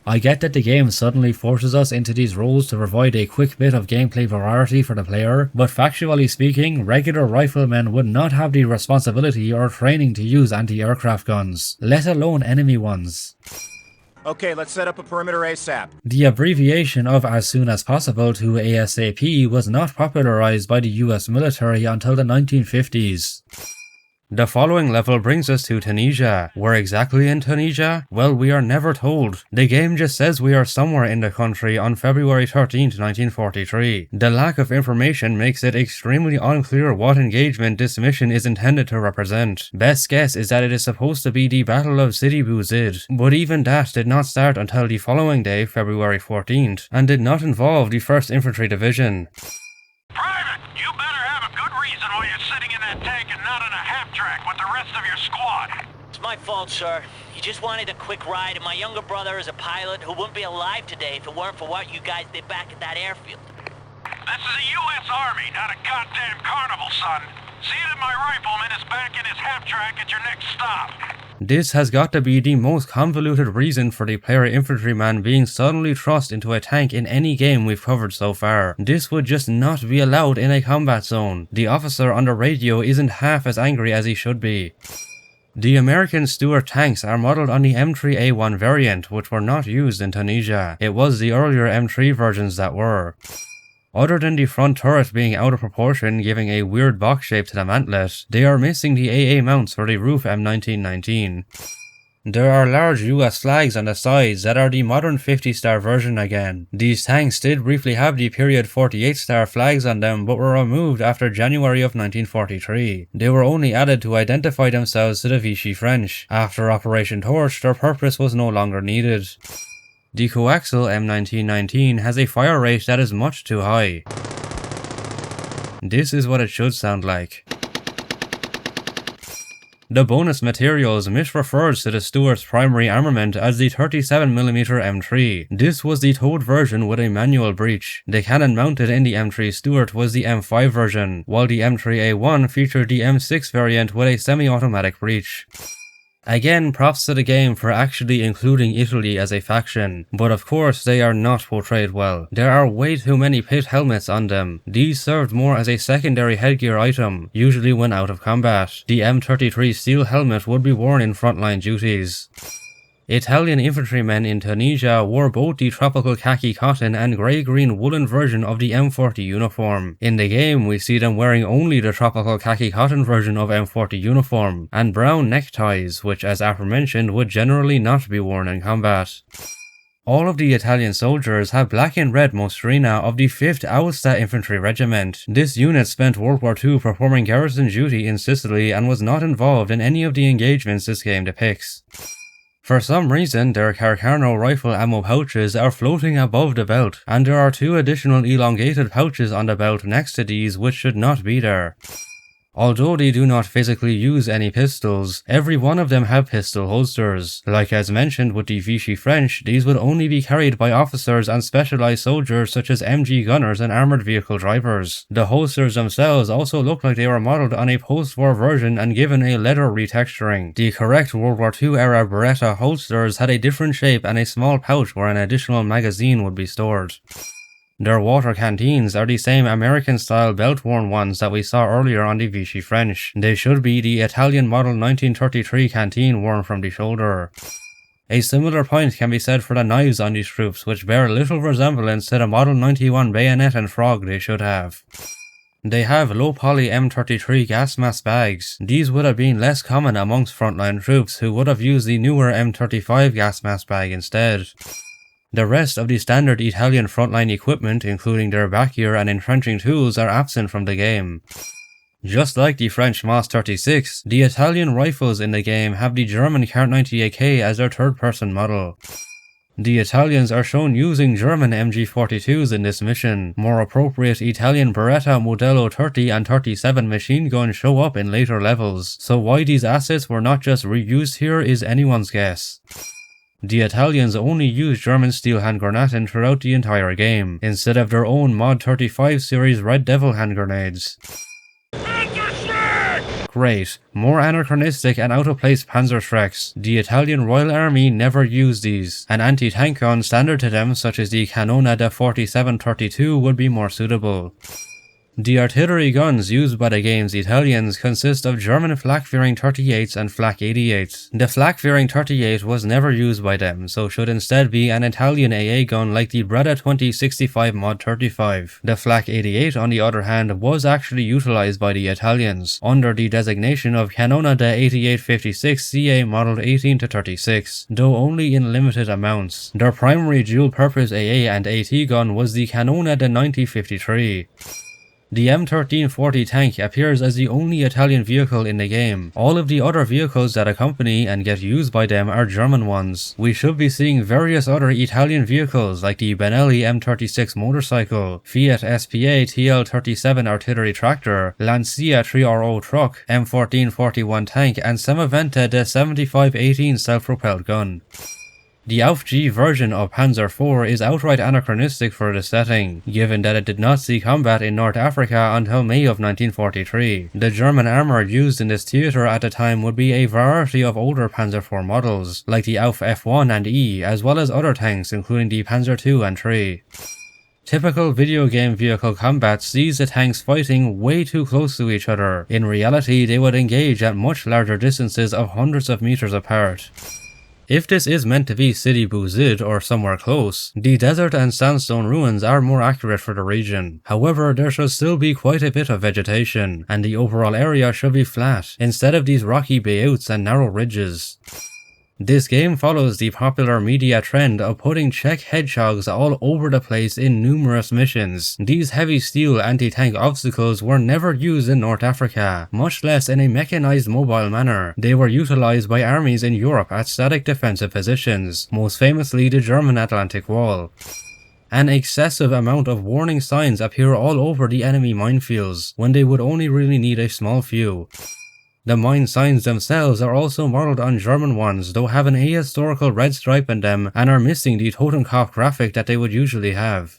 I get that the game suddenly forces us into these roles to provide a quick bit of gameplay variety for the player, but factually speaking, regular riflemen would not have the responsibility or training to use anti-aircraft guns, let alone enemy ones. Okay, let's set up a perimeter ASAP. The abbreviation of as soon as possible to ASAP was not popularized by the US military until the 1950s. The following level brings us to Tunisia. Where exactly in Tunisia? Well, we are never told. The game just says we are somewhere in the country on February 13, 1943. The lack of information makes it extremely unclear what engagement this mission is intended to represent. Best guess is that it is supposed to be the Battle of Sidi, but even that did not start until the following day, February 14th, and did not involve the 1st Infantry Division. Private, you better have a good reason why you're sitting in that tank and not on a half-track with the rest of your squad. It's my fault, sir. He just wanted a quick ride, and my younger brother is a pilot who wouldn't be alive today if it weren't for what you guys did back at that airfield. This is the U.S. Army, not a goddamn carnival, son. See that my rifleman is back in his half-track at your next stop. This has got to be the most convoluted reason for the player infantryman being suddenly thrust into a tank in any game we've covered so far. This would just not be allowed in a combat zone. The officer on the radio isn't half as angry as he should be. The American Stuart tanks are modelled on the M3A1 variant, which were not used in Tunisia. It was the earlier M3 versions that were. Other than the front turret being out of proportion, giving a weird box shape to the mantlet, they are missing the AA mounts for the roof M1919. There are large US flags on the sides that are the modern 50-star version again. These tanks did briefly have the period 48-star flags on them, but were removed after January of 1943. They were only added to identify themselves to the Vichy French. After Operation Torch, their purpose was no longer needed. The coaxial M1919 has a fire rate that is much too high. This is what it should sound like. The bonus materials misrefers to the Stuart's primary armament as the 37mm M3. This was the towed version with a manual breech. The cannon mounted in the M3 Stuart was the M5 version, while the M3A1 featured the M6 variant with a semi-automatic breech. Again, props to the game for actually including Italy as a faction, but of course they are not portrayed well. There are way too many pit helmets on them. These served more as a secondary headgear item, usually when out of combat. The M33 steel helmet would be worn in frontline duties. Italian infantrymen in Tunisia wore both the tropical khaki cotton and grey-green woolen version of the M40 uniform. In the game, we see them wearing only the tropical khaki cotton version of M40 uniform, and brown neckties, which as aforementioned would generally not be worn in combat. All of the Italian soldiers have black and red mostrina of the 5th Aosta Infantry Regiment. This unit spent World War II performing garrison duty in Sicily and was not involved in any of the engagements this game depicts. For some reason, their Carcano rifle ammo pouches are floating above the belt, and there are 2 additional elongated pouches on the belt next to these which should not be there. Although they do not physically use any pistols, every one of them have pistol holsters. Like as mentioned with the Vichy French, these would only be carried by officers and specialized soldiers such as MG gunners and armored vehicle drivers. The holsters themselves also look like they were modeled on a post-war version and given a leather retexturing. The correct World War II era Beretta holsters had a different shape and a small pouch where an additional magazine would be stored. Their water canteens are the same American-style belt-worn ones that we saw earlier on the Vichy French. They should be the Italian model 1933 canteen worn from the shoulder. A similar point can be said for the knives on these troops, which bear little resemblance to the Model 91 bayonet and frog they should have. They have low-poly M33 gas mask bags. These would have been less common amongst frontline troops who would have used the newer M35 gas mask bag instead. The rest of the standard Italian frontline equipment, including their back gear and entrenching tools, are absent from the game. Just like the French Mons 36, the Italian rifles in the game have the German Kart 98K as their third-person model. The Italians are shown using German MG42s in this mission. More appropriate Italian Beretta Modello 30 and 37 machine guns show up in later levels, so why these assets were not just reused here is anyone's guess. The Italians only used German steel hand granaten throughout the entire game, instead of their own Mod 35 series Red Devil hand grenades. Great. More anachronistic and out-of-place Panzerschrecks. The Italian Royal Army never used these. An anti-tank gun standard to them, such as the Cannona da 4732, would be more suitable. The artillery guns used by the game's Italians consist of German flak-veering 38s and flak 88s. The flak-veering 38 was never used by them, so should instead be an Italian AA gun like the Breda 2065 Mod 35. The flak 88, on the other hand, was actually utilized by the Italians, under the designation of Cannona da 8856 CA Model 18-36, though only in limited amounts. Their primary dual-purpose AA and AT gun was the Cannona da 9053. The M1340 tank appears as the only Italian vehicle in the game. All of the other vehicles that accompany and get used by them are German ones. We should be seeing various other Italian vehicles like the Benelli M36 motorcycle, Fiat SPA TL37 artillery tractor, Lancia 3RO truck, M1441 tank, and Semaventa de 7518 self-propelled gun. The AUF-G version of Panzer IV is outright anachronistic for the setting, given that it did not see combat in North Africa until May of 1943. The German armour used in this theatre at the time would be a variety of older Panzer IV models, like the AUF F1 and E, as well as other tanks including the Panzer II and III. Typical video game vehicle combat sees the tanks fighting way too close to each other. In reality, they would engage at much larger distances of hundreds of meters apart. If this is meant to be Sidi Bou Zid or somewhere close, the desert and sandstone ruins are more accurate for the region. However, there should still be quite a bit of vegetation, and the overall area should be flat, instead of these rocky bayouts and narrow ridges. This game follows the popular media trend of putting Czech hedgehogs all over the place in numerous missions. These heavy steel anti-tank obstacles were never used in North Africa, much less in a mechanized mobile manner. They were utilized by armies in Europe at static defensive positions, most famously the German Atlantic Wall. An excessive amount of warning signs appear all over the enemy minefields, when they would only really need a small few. The mine signs themselves are also modeled on German ones, though have an ahistorical red stripe in them and are missing the Totenkopf graphic that they would usually have.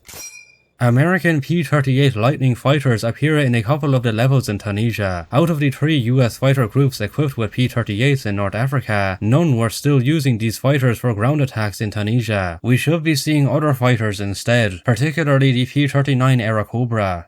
American P-38 Lightning fighters appear in a couple of the levels in Tunisia. Out of the 3 US fighter groups equipped with P-38s in North Africa, none were still using these fighters for ground attacks in Tunisia. We should be seeing other fighters instead, particularly the P-39 era Cobra.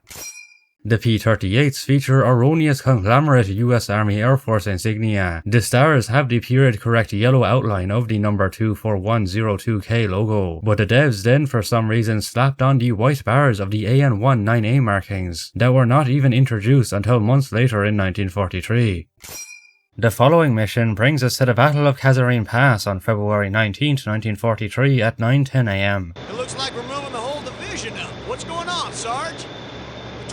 The P-38s feature erroneous conglomerate US Army Air Force insignia. The stars have the period correct yellow outline of the number 24102K logo, but the devs then for some reason slapped on the white bars of the AN-1 9A markings that were not even introduced until months later in 1943. The following mission brings us to the Battle of Kasserine Pass on February 19, 1943 at 9:10 AM. It looks like we're moving the whole division now. What's going on, Sarge?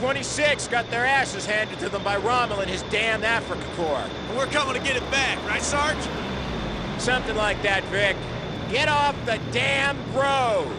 26 got their asses handed to them by Rommel and his damned Africa Corps. And we're coming to get it back, right, Sarge? Something like that, Vic. Get off the damn road!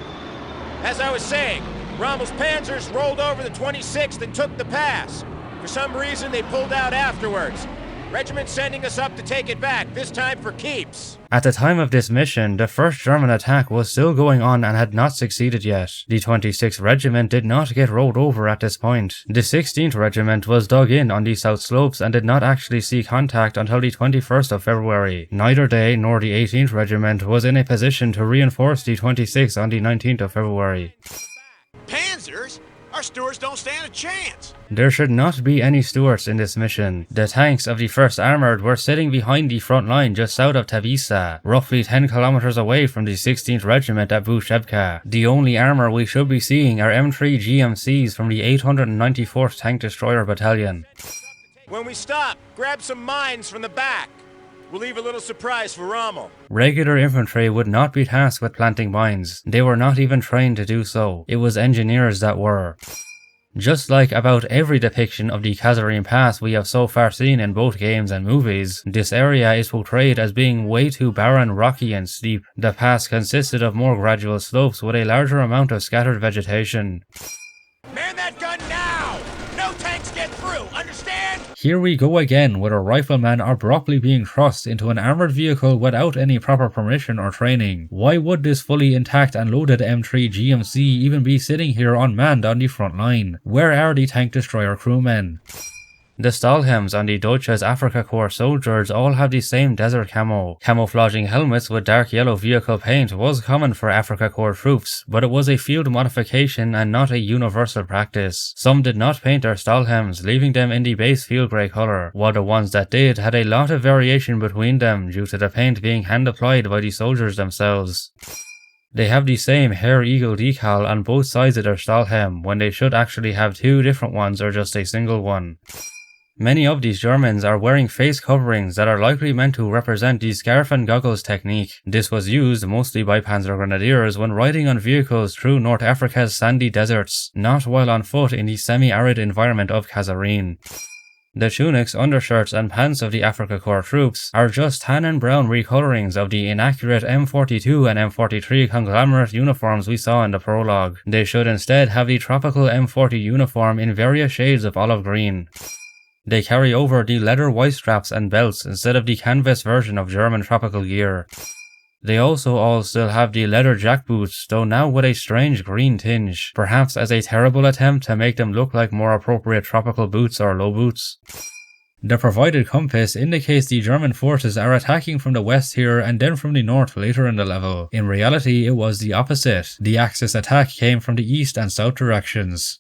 As I was saying, Rommel's panzers rolled over the 26th and took the pass. For some reason, they pulled out afterwards. Regiment sending us up to take it back, this time for keeps. At the time of this mission, the first German attack was still going on and had not succeeded yet. The 26th Regiment did not get rolled over at this point. The 16th Regiment was dug in on the south slopes and did not actually see contact until the 21st of February. Neither they nor the 18th Regiment was in a position to reinforce the 26th on the 19th of February. Panzers? Our Stuarts don't stand a chance. There should not be any Stuarts in this mission. The tanks of the 1st Armoured were sitting behind the front line just south of Tavisa, roughly 10 kilometers away from the 16th Regiment at Vushebka. The only armour we should be seeing are M3 GMCs from the 894th Tank Destroyer Battalion. When we stop, grab some mines from the back. We'll leave a little surprise for Rommel. Regular infantry would not be tasked with planting mines. They were not even trained to do so. It was engineers that were. Just like about every depiction of the Kasserine Pass we have so far seen in both games and movies, this area is portrayed as being way too barren, rocky and steep. The pass consisted of more gradual slopes with a larger amount of scattered vegetation. Man that gun now! no tanks get through, understand? Here we go again, with a rifleman abruptly being thrust into an armored vehicle without any proper permission or training. Why would this fully intact and loaded M3 GMC even be sitting here unmanned on the front line? Where are the tank destroyer crewmen? The Stahlhelms on the Deutsches Afrika Korps soldiers all have the same desert camo. Camouflaging helmets with dark yellow vehicle paint was common for Afrika Korps troops, but it was a field modification and not a universal practice. Some did not paint their Stahlhelms, leaving them in the base field grey colour, while the ones that did had a lot of variation between them due to the paint being hand applied by the soldiers themselves. They have the same Hair Eagle decal on both sides of their Stahlhelm, when they should actually have two different ones or just a single one. Many of these Germans are wearing face coverings that are likely meant to represent the scarf and goggles technique. This was used mostly by Panzer Grenadiers when riding on vehicles through North Africa's sandy deserts, not while on foot in the semi-arid environment of Kasserine. The tunics, undershirts and pants of the Afrika Korps troops are just tan and brown recolorings of the inaccurate M42 and M43 conglomerate uniforms we saw in the prologue. They should instead have the tropical M40 uniform in various shades of olive green. They carry over the leather white straps and belts instead of the canvas version of German tropical gear. They also all still have the leather jackboots, though now with a strange green tinge, perhaps as a terrible attempt to make them look like more appropriate tropical boots or low boots. The provided compass indicates the German forces are attacking from the west here and then from the north later in the level. In reality, it was the opposite. The Axis attack came from the east and south directions.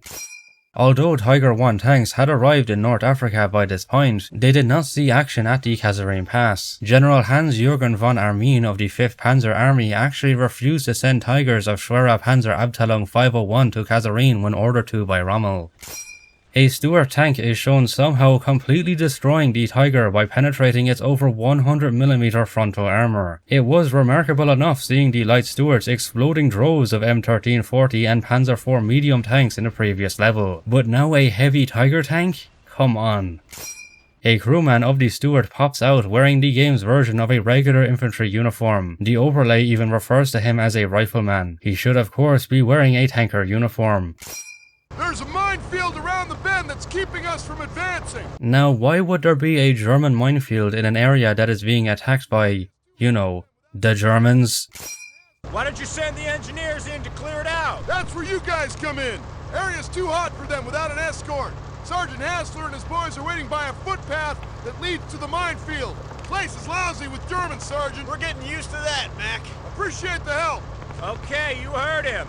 Although Tiger I tanks had arrived in North Africa by this point, they did not see action at the Kasserine Pass. General Hans-Jürgen von Armin of the 5th Panzer Army actually refused to send Tigers of Schwerer Panzer Abteilung 501 to Kasserine when ordered to by Rommel. A Stuart tank is shown somehow completely destroying the Tiger by penetrating its over 100mm frontal armour. It was remarkable enough seeing the light Stuarts exploding droves of M1340 and Panzer IV medium tanks in the previous level. But now a heavy Tiger tank? Come on. A crewman of the Stuart pops out wearing the game's version of a regular infantry uniform. The overlay even refers to him as a rifleman. He should of course be wearing a tanker uniform. There's a minefield around the bend that's keeping us from advancing. Now, why would there be a German minefield in an area that is being attacked by, you know, the Germans? Why don't you send the engineers in to clear it out? That's where you guys come in. Area's too hot for them without an escort. Sergeant Hassler and his boys are waiting by a footpath that leads to the minefield. Place is lousy with Germans, Sergeant. We're getting used to that, Mac. Appreciate the help. Okay, you heard him.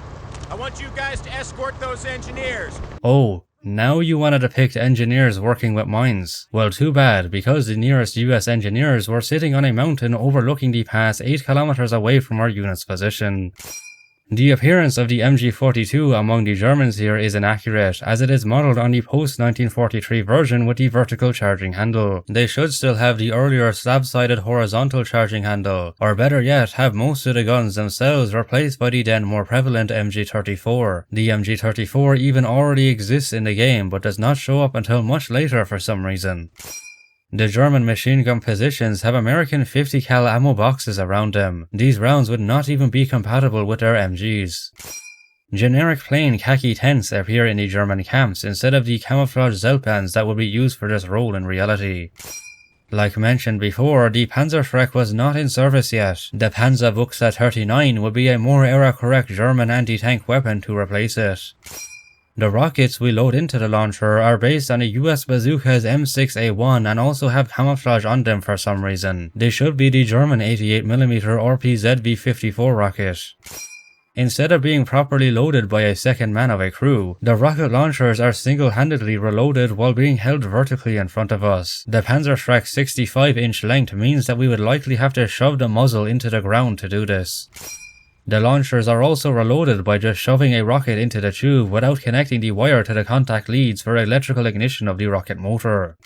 I want you guys to escort those engineers. Oh, now you want to depict engineers working with mines. Well, too bad, because the nearest US engineers were sitting on a mountain overlooking the pass 8 kilometers away from our unit's position. The appearance of the MG42 among the Germans here is inaccurate, as it is modelled on the post-1943 version with the vertical charging handle. They should still have the earlier slab-sided horizontal charging handle, or better yet, have most of the guns themselves replaced by the then more prevalent MG34. The MG34 even already exists in the game, but does not show up until much later for some reason. The German machine gun positions have American 50 cal ammo boxes around them. These rounds would not even be compatible with their MGs. Generic plain khaki tents appear in the German camps instead of the camouflage Zeltbands that would be used for this role in reality. Like mentioned before, the Panzerschreck was not in service yet. The Panzerbuchse 39 would be a more era-correct German anti-tank weapon to replace it. The rockets we load into the launcher are based on a US bazooka's M6A1 and also have camouflage on them for some reason. They should be the German 88mm RPZ V54 rocket. Instead of being properly loaded by a second man of a crew, the rocket launchers are single-handedly reloaded while being held vertically in front of us. The Panzerschreck's 65-inch length means that we would likely have to shove the muzzle into the ground to do this. The launchers are also reloaded by just shoving a rocket into the tube without connecting the wire to the contact leads for electrical ignition of the rocket motor.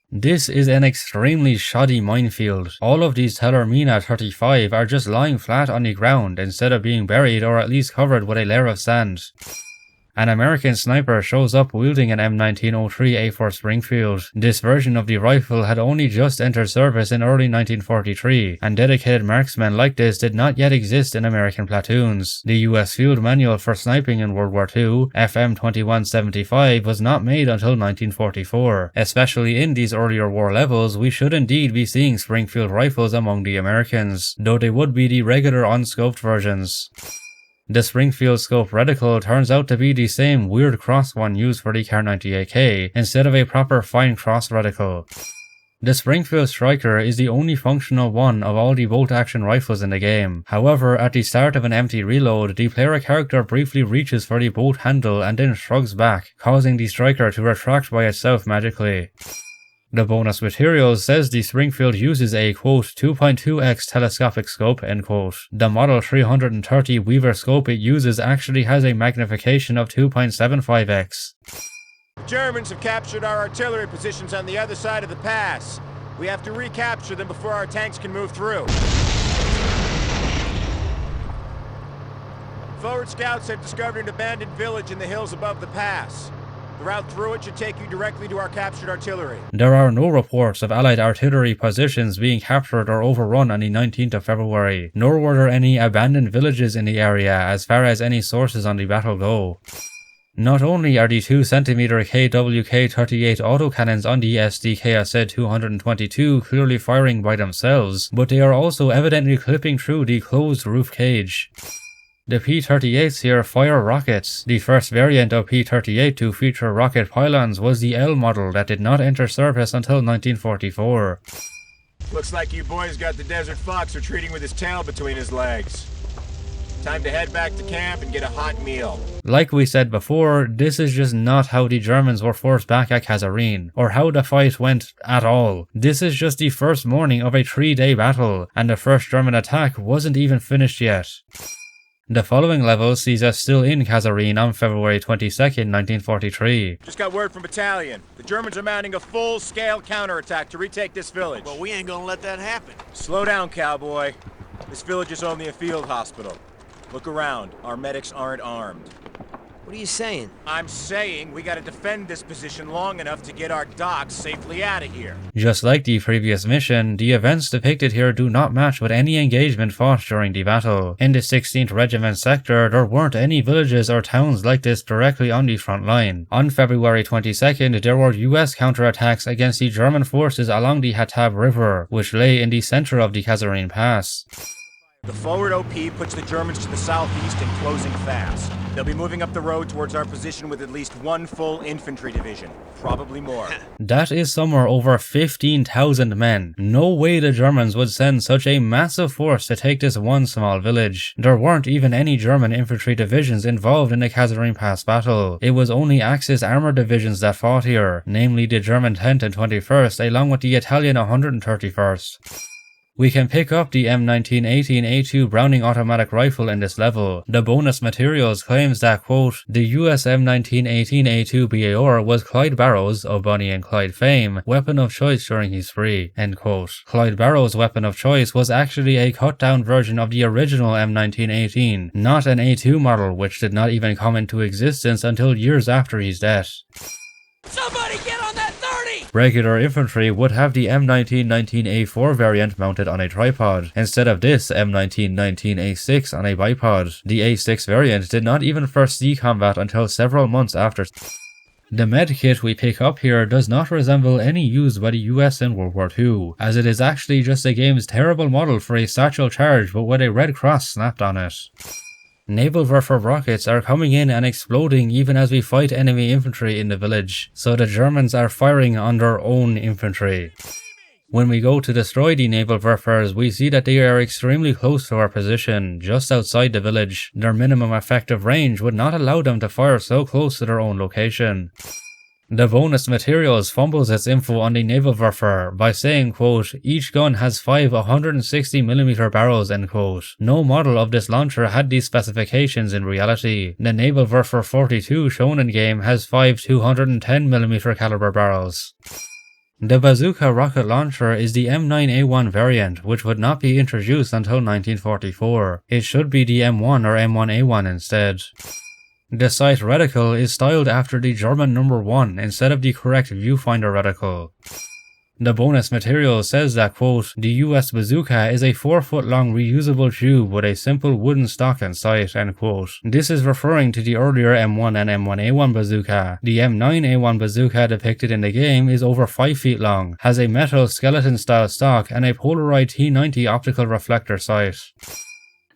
This is an extremely shoddy minefield. All of these Tellermina 35 are just lying flat on the ground instead of being buried or at least covered with a layer of sand. An American sniper shows up wielding an M1903A4 Springfield. This version of the rifle had only just entered service in early 1943, and dedicated marksmen like this did not yet exist in American platoons. The US Field Manual for Sniping in World War II, FM 2175, was not made until 1944. Especially in these earlier war levels, we should indeed be seeing Springfield rifles among the Americans, though they would be the regular unscoped versions. The Springfield scope reticle turns out to be the same weird cross one used for the Kar 98K, instead of a proper fine cross reticle. The Springfield Striker is the only functional one of all the bolt-action rifles in the game. However, at the start of an empty reload, the player character briefly reaches for the bolt handle and then shrugs back, causing the Striker to retract by itself magically. The bonus materials says the Springfield uses a, quote, 2.2x telescopic scope, end quote. The Model 330 Weaver scope it uses actually has a magnification of 2.75x. The Germans have captured our artillery positions on the other side of the pass. We have to recapture them before our tanks can move through. Forward scouts have discovered an abandoned village in the hills above the pass. The route through it should take you directly to our captured artillery. There are no reports of Allied artillery positions being captured or overrun on the 19th of February, nor were there any abandoned villages in the area as far as any sources on the battle go. Not only are the 2cm KWK-38 autocannons on the SDK 222 clearly firing by themselves, but they are also evidently clipping through the closed roof cage. The P-38s here fire rockets. The first variant of P-38 to feature rocket pylons was the L model that did not enter service until 1944. Looks like you boys got the Desert Fox retreating with his tail between his legs. Time to head back to camp and get a hot meal. Like we said before, this is just not how the Germans were forced back at Kasserine, or how the fight went at all. This is just the first morning of a 3-day battle, and the first German attack wasn't even finished yet. The following level sees us still in Kasserine on February 22nd, 1943. Just got word from Battalion. The Germans are mounting a full-scale counterattack to retake this village. Well, we ain't gonna let that happen. Slow down, cowboy. This village is only a field hospital. Look around. Our medics aren't armed. What are you saying? I'm saying we gotta defend this position long enough to get our docs safely out of here. Just like the previous mission, the events depicted here do not match with any engagement fought during the battle. In the 16th Regiment sector, there weren't any villages or towns like this directly on the front line. On February 22nd, there were US counterattacks against the German forces along the Hatab River, which lay in the center of the Kasserine Pass. The forward OP puts the Germans to the southeast and closing fast. They'll be moving up the road towards our position with at least one full infantry division, probably more. That is somewhere over 15,000 men. No way the Germans would send such a massive force to take this one small village. There weren't even any German infantry divisions involved in the Kasserine Pass battle. It was only Axis armored divisions that fought here, namely the German 10th and 21st along with the Italian 131st. We can pick up the M1918A2 Browning automatic rifle in this level. The bonus materials claims that, quote, the US M1918A2 BAR was Clyde Barrow's, of Bonnie and Clyde fame, weapon of choice during his spree, end quote. Clyde Barrow's weapon of choice was actually a cut-down version of the original M1918, not an A2 model which did not even come into existence until years after his death. Somebody get on that 30! Regular infantry would have the M1919A4 variant mounted on a tripod, instead of this M1919A6 on a bipod. The A6 variant did not even first see combat until several months after. The medkit we pick up here does not resemble any used by the US in World War II, as it is actually just the game's terrible model for a satchel charge but with a red cross snapped on it. Naval Werfer rockets are coming in and exploding even as we fight enemy infantry in the village, so the Germans are firing on their own infantry. When we go to destroy the Naval Werfers, we see that they are extremely close to our position, just outside the village. Their minimum effective range would not allow them to fire so close to their own location. The bonus materials fumbles its info on the Naval Werfer by saying, quote, each gun has 5 160mm barrels, end quote. No model of this launcher had these specifications in reality. The Naval Werfer 42 shown in game has 5 210mm caliber barrels. The bazooka rocket launcher is the M9A1 variant, which would not be introduced until 1944. It should be the M1 or M1A1 instead. The sight reticle is styled after the German number 1 instead of the correct viewfinder reticle. The bonus material says that, quote, the US bazooka is a 4-foot-long reusable tube with a simple wooden stock and sight, end quote. This is referring to the earlier M1 and M1A1 bazooka. The M9A1 bazooka depicted in the game is over 5 feet long, has a metal skeleton-style stock, and a Polaroid T90 optical reflector sight.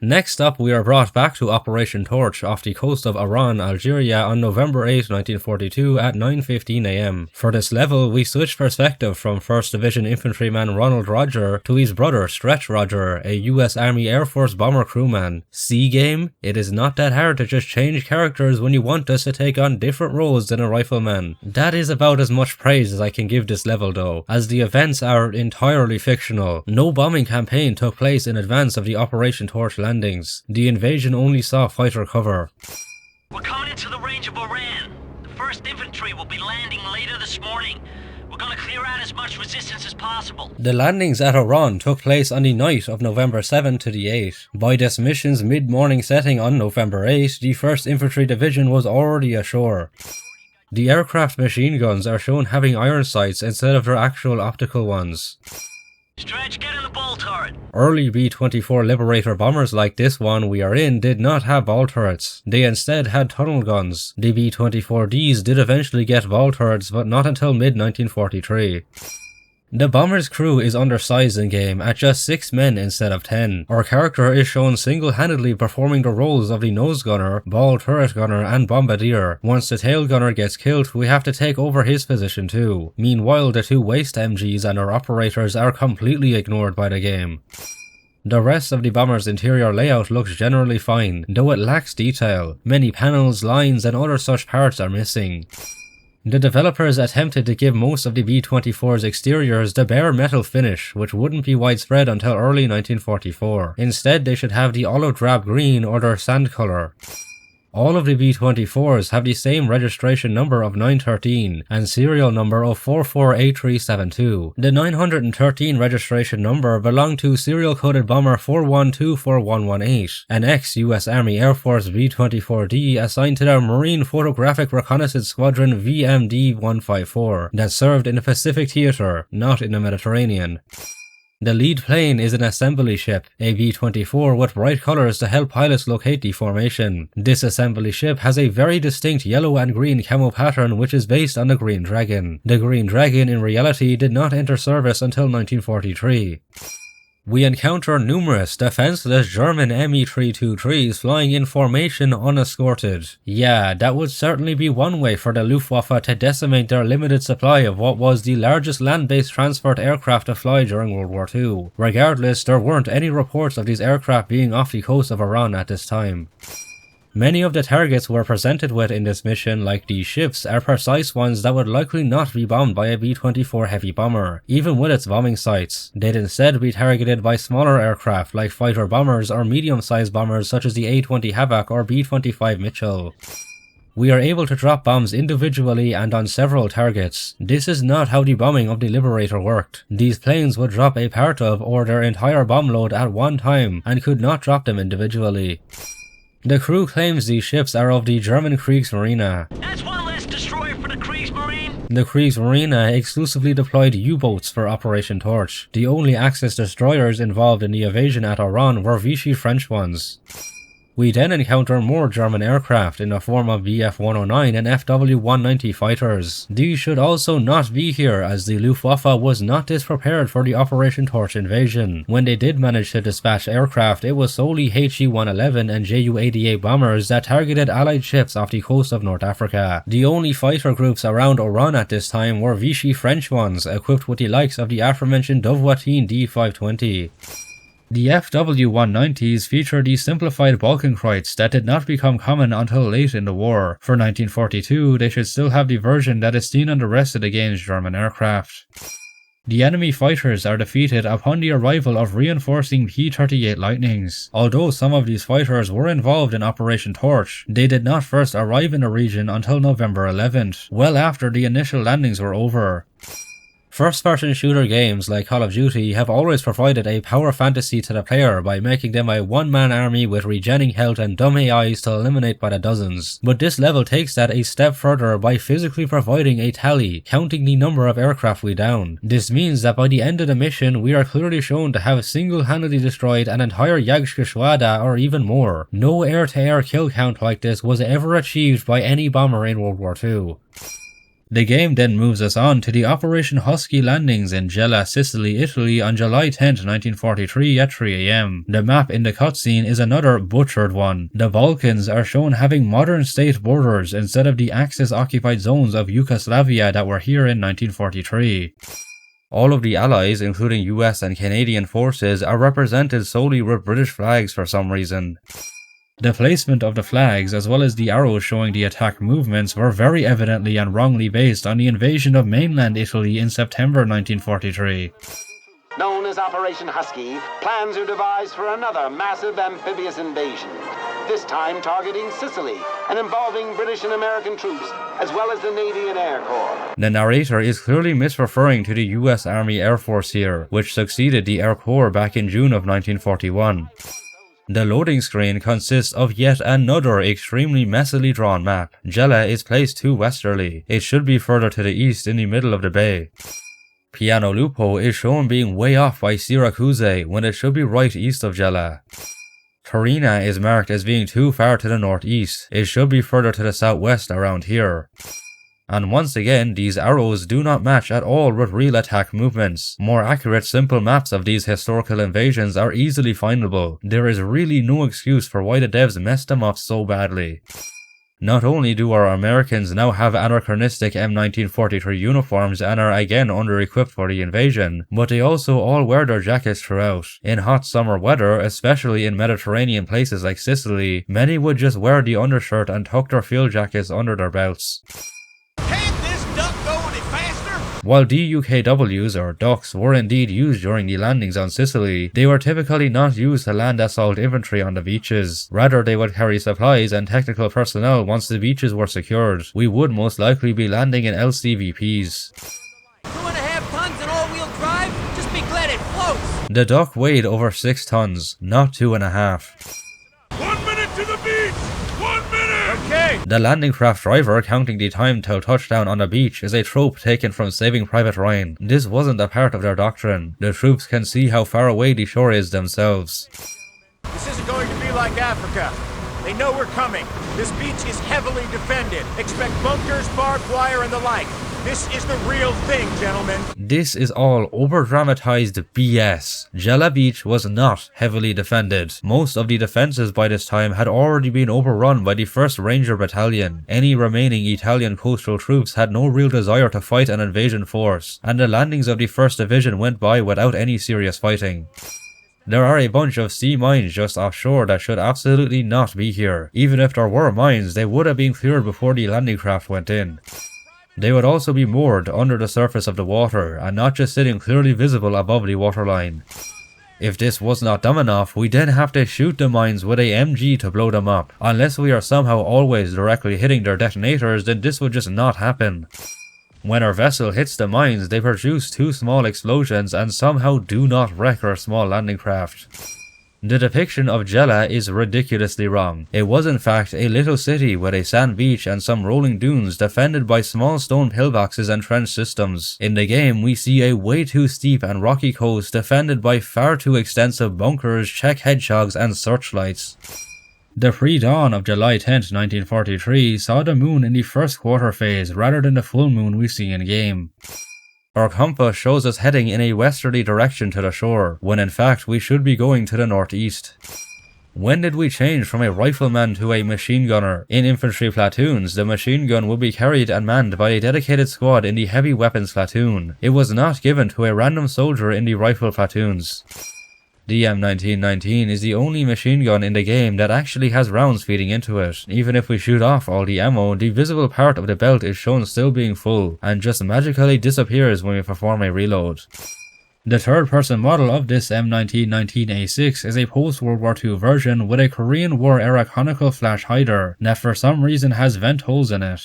Next up, we are brought back to Operation Torch off the coast of Oran, Algeria on November 8, 1942 at 9:15 am. For this level, we switch perspective from 1st Division Infantryman Ronald Roger to his brother Stretch Roger, a US Army Air Force bomber crewman. See game? It is not that hard to just change characters when you want us to take on different roles than a rifleman. That is about as much praise as I can give this level though, as the events are entirely fictional. No bombing campaign took place in advance of the Operation Torch landings. The invasion only saw fighter cover. We're coming into the range of Oran. The 1st Infantry will be landing later this morning. We're gonna clear out as much resistance as possible. The landings at Oran took place on the night of November 7 to the 8th. By this mission's mid-morning setting on November 8, the 1st Infantry Division was already ashore. The aircraft machine guns are shown having iron sights instead of their actual optical ones. Stretch, get in the ball turret. Early B-24 Liberator bombers like this one we are in did not have ball turrets. They instead had tunnel guns. The B-24Ds did eventually get ball turrets, but not until mid-1943. The bomber's crew is undersized in game at just 6 men instead of 10. Our character is shown single-handedly performing the roles of the nose gunner, ball turret gunner, and bombardier. Once the tail gunner gets killed, we have to take over his position too. Meanwhile, the 2 waist MGs and our operators are completely ignored by the game. The rest of the bomber's interior layout looks generally fine, though it lacks detail. Many panels, lines, and other such parts are missing. The developers attempted to give most of the B-24's exteriors the bare metal finish, which wouldn't be widespread until early 1944. Instead, they should have the olive drab green or their sand color. All of the B-24s have the same registration number of 913 and serial number of 448372. The 913 registration number belonged to serial coded bomber 412418, an ex-US Army Air Force B-24D assigned to their Marine Photographic Reconnaissance Squadron VMD-154 that served in the Pacific Theater, not in the Mediterranean. The lead plane is an assembly ship, a B-24 with bright colors to help pilots locate the formation. This assembly ship has a very distinct yellow and green camo pattern which is based on the Green Dragon. The Green Dragon in reality did not enter service until 1943. We encounter numerous defenseless German Me-323s flying in formation unescorted. Yeah, that would certainly be one way for the Luftwaffe to decimate their limited supply of what was the largest land-based transport aircraft to fly during World War II. Regardless, there weren't any reports of these aircraft being off the coast of Iran at this time. Many of the targets we're presented with in this mission, like these ships, are precise ones that would likely not be bombed by a B-24 heavy bomber, even with its bombing sights. They'd instead be targeted by smaller aircraft like fighter bombers or medium-sized bombers such as the A-20 Havoc or B-25 Mitchell. We are able to drop bombs individually and on several targets. This is not how the bombing of the Liberator worked. These planes would drop a part of or their entire bomb load at one time and could not drop them individually. The crew claims these ships are of the German Kriegsmarine. That's one less destroyer for the Kriegsmarine. The Kriegsmarine exclusively deployed U-boats for Operation Torch. The only Axis destroyers involved in the invasion at Oran were Vichy French ones. We then encounter more German aircraft in the form of Bf-109 and Fw-190 fighters. These should also not be here, as the Luftwaffe was not disprepared for the Operation Torch invasion. When they did manage to dispatch aircraft, it was solely He-111 and Ju-88 bombers that targeted Allied ships off the coast of North Africa. The only fighter groups around Oran at this time were Vichy French ones, equipped with the likes of the aforementioned Dovretin D-520. The Fw-190s feature the simplified Balkenkreuz that did not become common until late in the war. For 1942, they should still have the version that is seen on the rest of the game's German aircraft. The enemy fighters are defeated upon the arrival of reinforcing P-38 Lightnings. Although some of these fighters were involved in Operation Torch, they did not first arrive in the region until November 11th, well after the initial landings were over. First-person shooter games like Call of Duty have always provided a power fantasy to the player by making them a one-man army with regenning health and dumb AIs to eliminate by the dozens. But this level takes that a step further by physically providing a tally, counting the number of aircraft we down. This means that by the end of the mission, we are clearly shown to have single-handedly destroyed an entire Jägergeschwader or even more. No air-to-air kill count like this was ever achieved by any bomber in World War II. The game then moves us on to the Operation Husky landings in Gela, Sicily, Italy on July 10, 1943 at 3 AM. The map in the cutscene is another butchered one. The Balkans are shown having modern state borders instead of the Axis-occupied zones of Yugoslavia that were here in 1943. All of the allies, including US and Canadian forces, are represented solely with British flags for some reason. The placement of the flags, as well as the arrows showing the attack movements, were very evidently and wrongly based on the invasion of mainland Italy in September 1943. Known as Operation Husky, plans are devised for another massive amphibious invasion, this time targeting Sicily and involving British and American troops, as well as the Navy and Air Corps. The narrator is clearly misreferring to the US Army Air Force here, which succeeded the Air Corps back in June of 1941. The loading screen consists of yet another extremely messily drawn map. Gela is placed too westerly. It should be further to the east in the middle of the bay. Piano Lupo is shown being way off by Syracuse when it should be right east of Gela. Troina is marked as being too far to the northeast. It should be further to the southwest around here. And once again, these arrows do not match at all with real attack movements. More accurate, simple maps of these historical invasions are easily findable. There is really no excuse for why the devs messed them up so badly. Not only do our Americans now have anachronistic M1943 uniforms and are again under-equipped for the invasion, but they also all wear their jackets throughout. In hot summer weather, especially in Mediterranean places like Sicily, many would just wear the undershirt and tuck their field jackets under their belts. While DUKWs or ducks were indeed used during the landings on Sicily, they were typically not used to land assault infantry on the beaches. Rather, they would carry supplies and technical personnel once the beaches were secured. We would most likely be landing in LCVPs. 2.5 tons and all-wheel drive? Just be glad it floats! The duck weighed over 6 tons, not 2.5. 1 minute to the beach! 1 minute! Okay! The landing craft driver counting the time till touchdown on the beach is a trope taken from Saving Private Ryan. This wasn't a part of their doctrine. The troops can see how far away the shore is themselves. This isn't going to be like Africa. They know we're coming. This beach is heavily defended. Expect bunkers, barbed wire, and the like. This is the real thing, gentlemen. This is all over-dramatized BS. Gela Beach was not heavily defended. Most of the defenses by this time had already been overrun by the 1st Ranger Battalion. Any remaining Italian coastal troops had no real desire to fight an invasion force, and the landings of the 1st Division went by without any serious fighting. There are a bunch of sea mines just offshore that should absolutely not be here. Even if there were mines, they would have been cleared before the landing craft went in. They would also be moored under the surface of the water, and not just sitting clearly visible above the waterline. If this was not dumb enough, we then have to shoot the mines with a MG to blow them up. Unless we are somehow always directly hitting their detonators, then this would just not happen. When our vessel hits the mines, they produce 2 small explosions and somehow do not wreck our small landing craft. The depiction of Gela is ridiculously wrong. It was in fact a little city with a sand beach and some rolling dunes defended by small stone pillboxes and trench systems. In the game, we see a way too steep and rocky coast defended by far too extensive bunkers, Czech hedgehogs, and searchlights. The pre-dawn of July 10, 1943 saw the moon in the first quarter phase rather than the full moon we see in-game. Our compass shows us heading in a westerly direction to the shore, when in fact we should be going to the northeast. When did we change from a rifleman to a machine gunner? In infantry platoons, the machine gun would be carried and manned by a dedicated squad in the heavy weapons platoon. It was not given to a random soldier in the rifle platoons. The M1919 is the only machine gun in the game that actually has rounds feeding into it. Even if we shoot off all the ammo, the visible part of the belt is shown still being full, and just magically disappears when we perform a reload. The third-person model of this M1919A6 is a post-World War II version with a Korean War-era conical flash hider that for some reason has vent holes in it.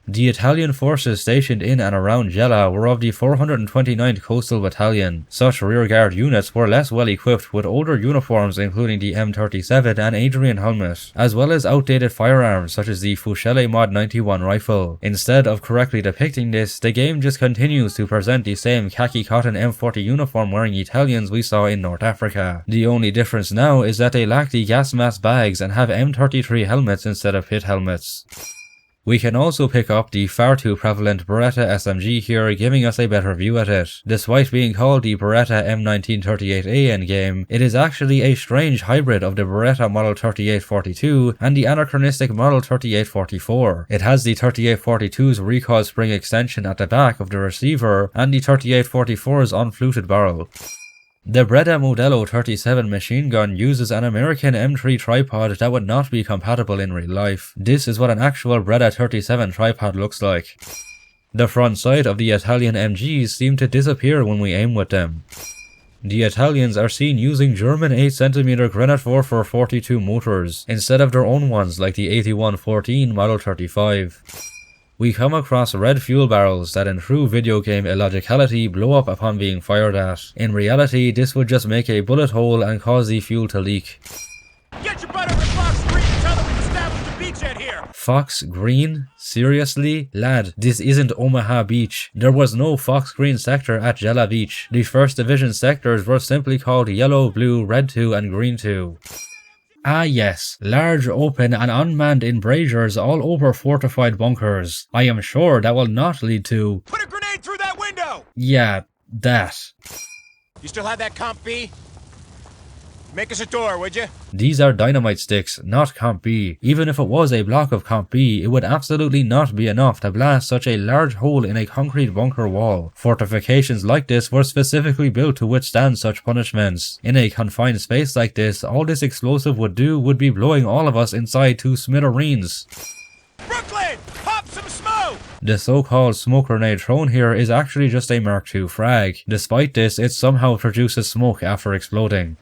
The Italian forces stationed in and around Gela were of the 429th Coastal Battalion. Such rearguard units were less well equipped with older uniforms including the M37 and Adrian helmet, as well as outdated firearms such as the Fucile Mod 91 rifle. Instead of correctly depicting this, the game just continues to present the same khaki cotton M40 uniform wearing Italians we saw in North Africa. The only difference now is that they lack the gas mask bags and have M33 helmets instead of pit helmets. We can also pick up the far too prevalent Beretta SMG here, giving us a better view at it. Despite being called the Beretta M1938A endgame, it is actually a strange hybrid of the Beretta Model 3842 and the anachronistic Model 3844. It has the 3842's recoil spring extension at the back of the receiver and the 3844's unfluted barrel. The Breda Modelo 37 machine gun uses an American M3 tripod that would not be compatible in real life. This is what an actual Breda 37 tripod looks like. The front sight of the Italian MGs seem to disappear when we aim with them. The Italians are seen using German 8cm Grenadier 442 motors instead of their own ones like the 8114 Model 35. We come across red fuel barrels that in true video game illogicality blow up upon being fired at. In reality, this would just make a bullet hole and cause the fuel to leak. Get your butt over to Fox Green and tell them we've established a beachhead here! Fox Green? Seriously? Lad, this isn't Omaha Beach. There was no Fox Green sector at Gela Beach. The 1st Division sectors were simply called Yellow, Blue, Red 2 and Green 2. Ah yes, large open and unmanned embrasures all over fortified bunkers. I am sure that will not lead to... Put a grenade through that window! Yeah, that. You still have that Comp B? Make us a door, would you? These are dynamite sticks, not Comp B. Even if it was a block of Comp B, it would absolutely not be enough to blast such a large hole in a concrete bunker wall. Fortifications like this were specifically built to withstand such punishments. In a confined space like this, all this explosive would do would be blowing all of us inside to smithereens. Brooklyn! Pop some smoke! The so-called smoke grenade thrown here is actually just a Mark II frag. Despite this, it somehow produces smoke after exploding.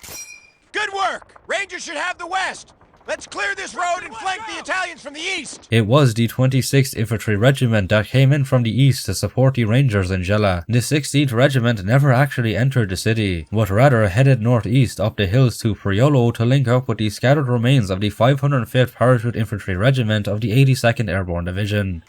Good work! Rangers should have the west! Let's clear this road and flank the Italians from the east! It was the 26th Infantry Regiment that came in from the east to support the Rangers in Gela. The 16th Regiment never actually entered the city, but rather headed northeast up the hills to Priolo to link up with the scattered remains of the 505th Parachute Infantry Regiment of the 82nd Airborne Division.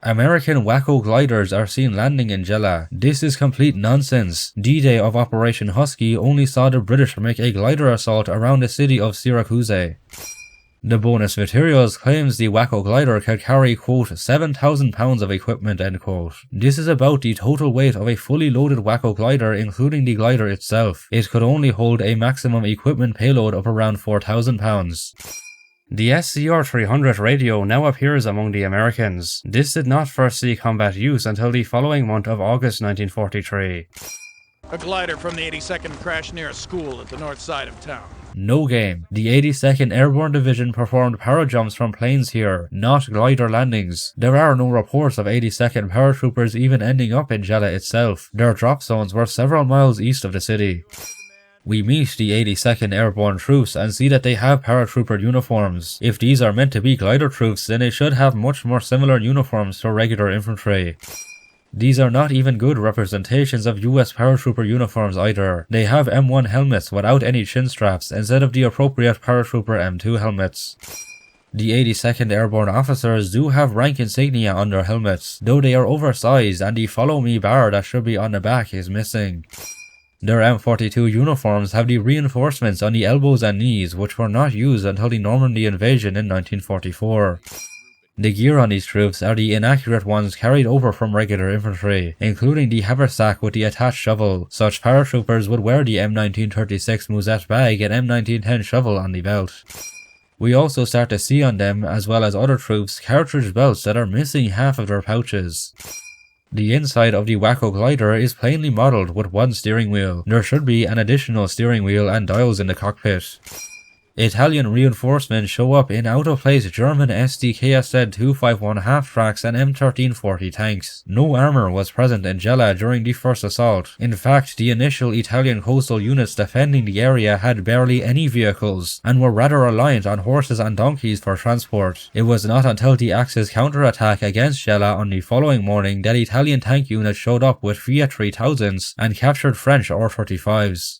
American Wacko gliders are seen landing in Gela. This is complete nonsense. D-Day of Operation Husky only saw the British make a glider assault around the city of Syracuse. The bonus materials claims the Wacko glider could carry, quote, 7,000 pounds of equipment, end quote. This is about the total weight of a fully loaded Wacko glider including the glider itself. It could only hold a maximum equipment payload of around 4,000 pounds. The SCR-300 radio now appears among the Americans. This did not first see combat use until the following month of August 1943. A glider from the 82nd crashed near a school at the north side of town. No game. The 82nd Airborne Division performed parajumps from planes here, not glider landings. There are no reports of 82nd paratroopers even ending up in Gela itself. Their drop zones were several miles east of the city. We meet the 82nd Airborne troops and see that they have paratrooper uniforms. If these are meant to be glider troops, then they should have much more similar uniforms to regular infantry. These are not even good representations of US paratrooper uniforms either. They have M1 helmets without any chin straps instead of the appropriate paratrooper M2 helmets. The 82nd Airborne officers do have rank insignia on their helmets, though they are oversized and the follow me bar that should be on the back is missing. Their M42 uniforms have the reinforcements on the elbows and knees, which were not used until the Normandy invasion in 1944. The gear on these troops are the inaccurate ones carried over from regular infantry, including the haversack with the attached shovel. Such paratroopers would wear the M1936 musette bag and M1910 shovel on the belt. We also start to see on them, as well as other troops, cartridge belts that are missing half of their pouches. The inside of the Wacko glider is plainly modelled with one steering wheel. There should be an additional steering wheel and dials in the cockpit. Italian reinforcements show up in out-of-place German SDKSZ 251 half-tracks and M1340 tanks. No armour was present in Gela during the first assault. In fact, the initial Italian coastal units defending the area had barely any vehicles, and were rather reliant on horses and donkeys for transport. It was not until the Axis counterattack against Gela on the following morning that Italian tank units showed up with Fiat 3000s and captured French R-35s.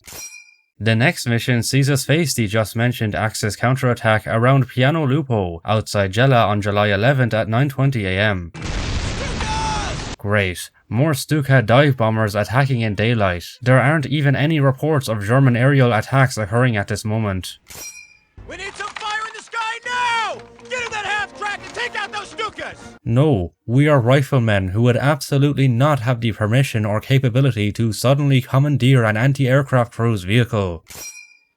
The next mission sees us face the just mentioned Axis counterattack around Piano Lupo, outside Gela on July 11th at 9:20 am. Great. More Stuka dive bombers attacking in daylight. There aren't even any reports of German aerial attacks occurring at this moment. We need some fire in the sky now! Get in that half-track and take out those Stukas! No, we are riflemen who would absolutely not have the permission or capability to suddenly commandeer an anti-aircraft cruise vehicle.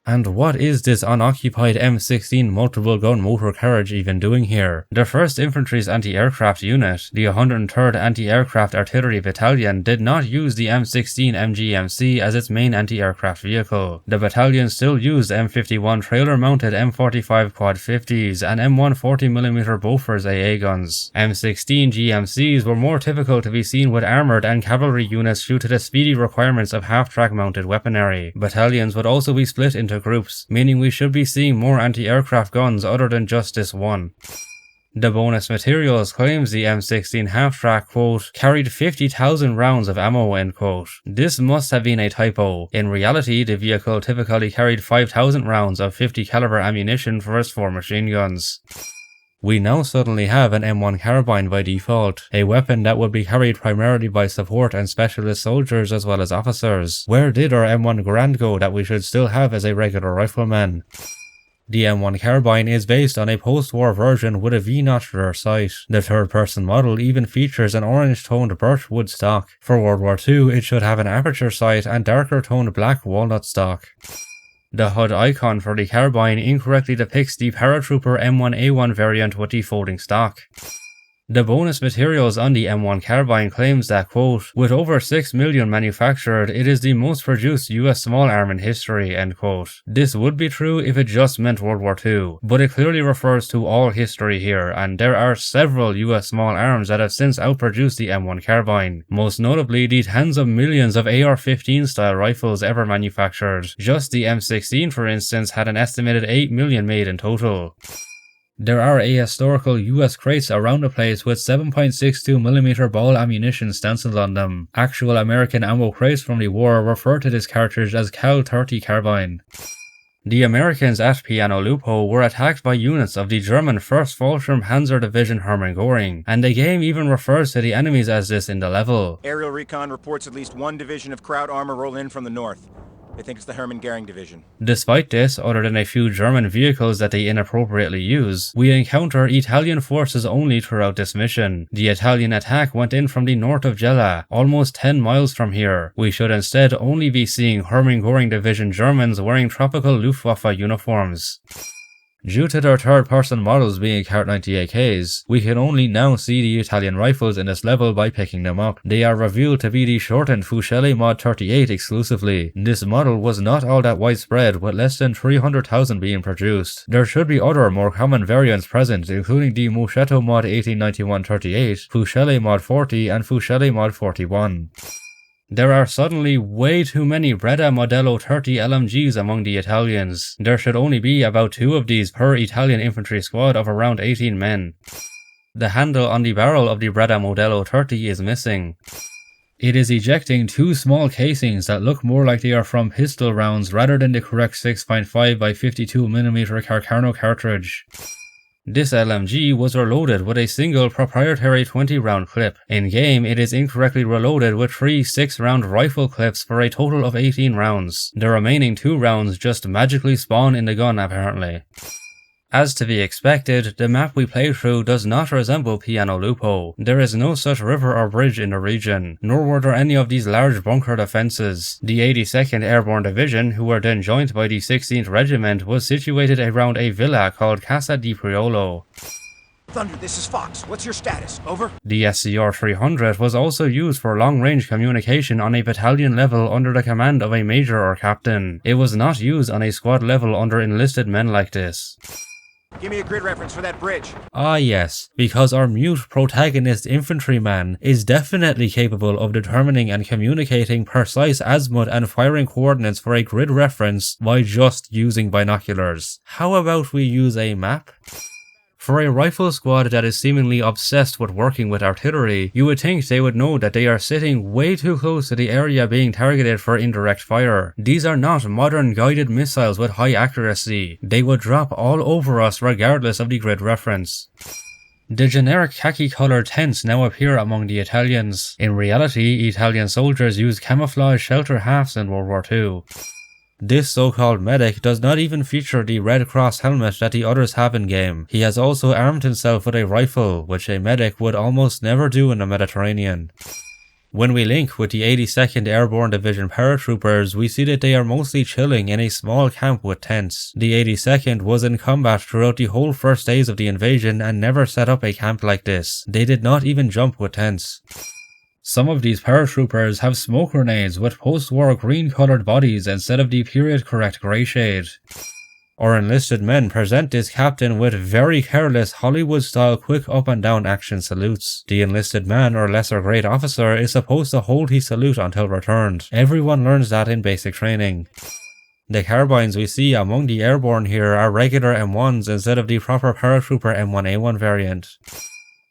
And what is this unoccupied M16 multiple gun motor carriage even doing here? The 1st Infantry's anti-aircraft unit, the 103rd Anti-Aircraft Artillery Battalion, did not use the M16 MGMC as its main anti-aircraft vehicle. The battalion still used M51 trailer-mounted M45 Quad 50s and M1 40mm Bofors AA guns. M16 GMCs were more typical to be seen with armoured and cavalry units due to the speedy requirements of half-track mounted weaponry. Battalions would also be split into groups, meaning we should be seeing more anti-aircraft guns other than just this one. The bonus materials claims the M16 half-track, quote, carried 50,000 rounds of ammo, end quote. This must have been a typo. In reality, the vehicle typically carried 5,000 rounds of 50 caliber ammunition for its 4 machine guns. We now suddenly have an M1 carbine by default, a weapon that would be carried primarily by support and specialist soldiers as well as officers. Where did our M1 Garand go that we should still have as a regular rifleman? The M1 carbine is based on a post-war version with a V-notch sight. The third-person model even features an orange-toned birchwood stock. For World War II, it should have an aperture sight and darker-toned black walnut stock. The HUD icon for the carbine incorrectly depicts the paratrooper M1A1 variant with the folding stock. The bonus materials on the M1 carbine claims that, quote, with over 6 million manufactured, it is the most produced US small arm in history, end quote. This would be true if it just meant World War II, but it clearly refers to all history here, and there are several US small arms that have since outproduced the M1 carbine, most notably the tens of millions of AR-15 style rifles ever manufactured. Just the M16, for instance, had an estimated 8 million made in total. There are historical US crates around the place with 7.62mm ball ammunition stenciled on them. Actual American ammo crates from the war refer to this cartridge as Cal 30 carbine. The Americans at Piano Lupo were attacked by units of the German 1st Fallschirm Panzer Division Hermann Göring, and the game even refers to the enemies as this in the level. Aerial recon reports at least 1 division of Kraut armor roll in from the north. They think it's the Hermann Göring division. Despite this, other than a few German vehicles that they inappropriately use, we encounter Italian forces only throughout this mission. The Italian attack went in from the north of Gela, almost 10 miles from here. We should instead only be seeing Hermann Göring division Germans wearing tropical Luftwaffe uniforms. Due to their third-person models being Kart 98Ks, we can only now see the Italian rifles in this level by picking them up. They are revealed to be the shortened Fucile Mod 38 exclusively. This model was not all that widespread, with less than 300,000 being produced. There should be other more common variants present, including the Muschetto Mod 1891-38, Fucile Mod 40, and Fucile Mod 41. There are suddenly way too many Breda Modello 30 LMGs among the Italians. There should only be about 2 of these per Italian infantry squad of around 18 men. The handle on the barrel of the Breda Modello 30 is missing. It is ejecting 2 small casings that look more like they are from pistol rounds rather than the correct 6.5 by 52mm Carcano cartridge. This LMG was reloaded with a single proprietary 20-round clip. In-game, it is incorrectly reloaded with 3 6-round rifle clips for a total of 18 rounds. The remaining 2 rounds just magically spawn in the gun apparently. As to be expected, the map we play through does not resemble Piano Lupo. There is no such river or bridge in the region, nor were there any of these large bunker defences. The 82nd Airborne Division, who were then joined by the 16th Regiment, was situated around a villa called Casa di Priolo. Thunder, this is Fox. What's your status? Over? The SCR-300 was also used for long-range communication on a battalion level under the command of a major or captain. It was not used on a squad level under enlisted men like this. Give me a grid reference for that bridge. Ah yes, because our mute protagonist infantryman is definitely capable of determining and communicating precise azimuth and firing coordinates for a grid reference by just using binoculars. How about we use a map? For a rifle squad that is seemingly obsessed with working with artillery, you would think they would know that they are sitting way too close to the area being targeted for indirect fire. These are not modern guided missiles with high accuracy. They would drop all over us regardless of the grid reference. The generic khaki-colored tents now appear among the Italians. In reality, Italian soldiers used camouflage shelter halves in World War II. This so-called medic does not even feature the Red Cross helmet that the others have in-game. He has also armed himself with a rifle, which a medic would almost never do in the Mediterranean. When we link with the 82nd Airborne Division paratroopers, we see that they are mostly chilling in a small camp with tents. The 82nd was in combat throughout the whole first days of the invasion and never set up a camp like this. They did not even jump with tents. Some of these paratroopers have smoke grenades with post-war green-colored bodies instead of the period-correct grey shade. Our enlisted men present this captain with very careless Hollywood-style quick up-and-down action salutes. The enlisted man or lesser grade officer is supposed to hold his salute until returned. Everyone learns that in basic training. The carbines we see among the airborne here are regular M1s instead of the proper paratrooper M1A1 variant.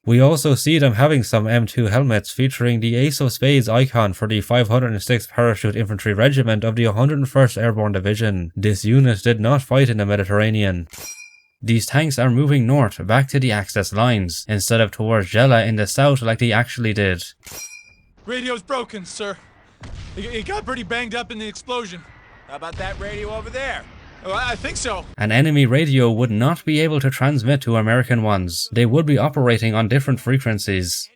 We also see them having some M2 helmets featuring the Ace of Spades icon for the 506th Parachute Infantry Regiment of the 101st Airborne Division. This unit did not fight in the Mediterranean. These tanks are moving north back to the Axis lines, instead of towards Gela in the south like they actually did. Radio's broken, sir. It got pretty banged up in the explosion. How about that radio over there? Oh, I think so. An enemy radio would not be able to transmit to American ones. They would be operating on different frequencies.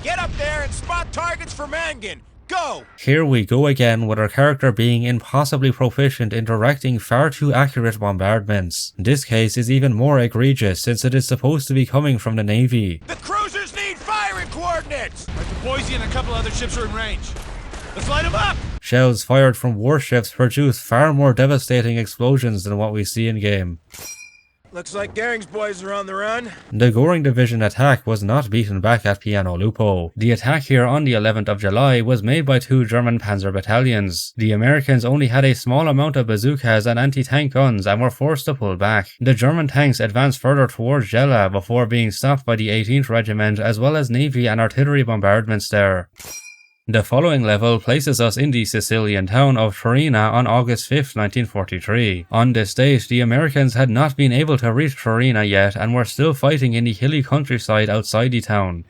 Get up there and spot targets for Mangan. Go! Here we go again with our character being impossibly proficient in directing far too accurate bombardments. This case is even more egregious since it is supposed to be coming from the Navy. The cruisers need firing coordinates! Right, the Boise and a couple other ships are in range. Let's light them up! Shells fired from warships produce far more devastating explosions than what we see in-game. Looks like Goering's boys are on the run. The Goring Division attack was not beaten back at Piano Lupo. The attack here on the 11th of July was made by 2 German panzer battalions. The Americans only had a small amount of bazookas and anti-tank guns and were forced to pull back. The German tanks advanced further towards Gela before being stopped by the 18th Regiment as well as Navy and artillery bombardments there. The following level places us in the Sicilian town of Troina on August 5th, 1943. On this date, the Americans had not been able to reach Troina yet and were still fighting in the hilly countryside outside the town.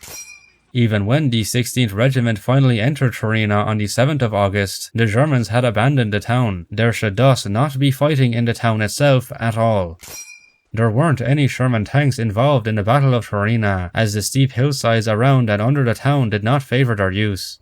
Even when the 16th Regiment finally entered Troina on the 7th of August, the Germans had abandoned the town. There should thus not be fighting in the town itself at all. There weren't any Sherman tanks involved in the Battle of Troina, as the steep hillsides around and under the town did not favour their use.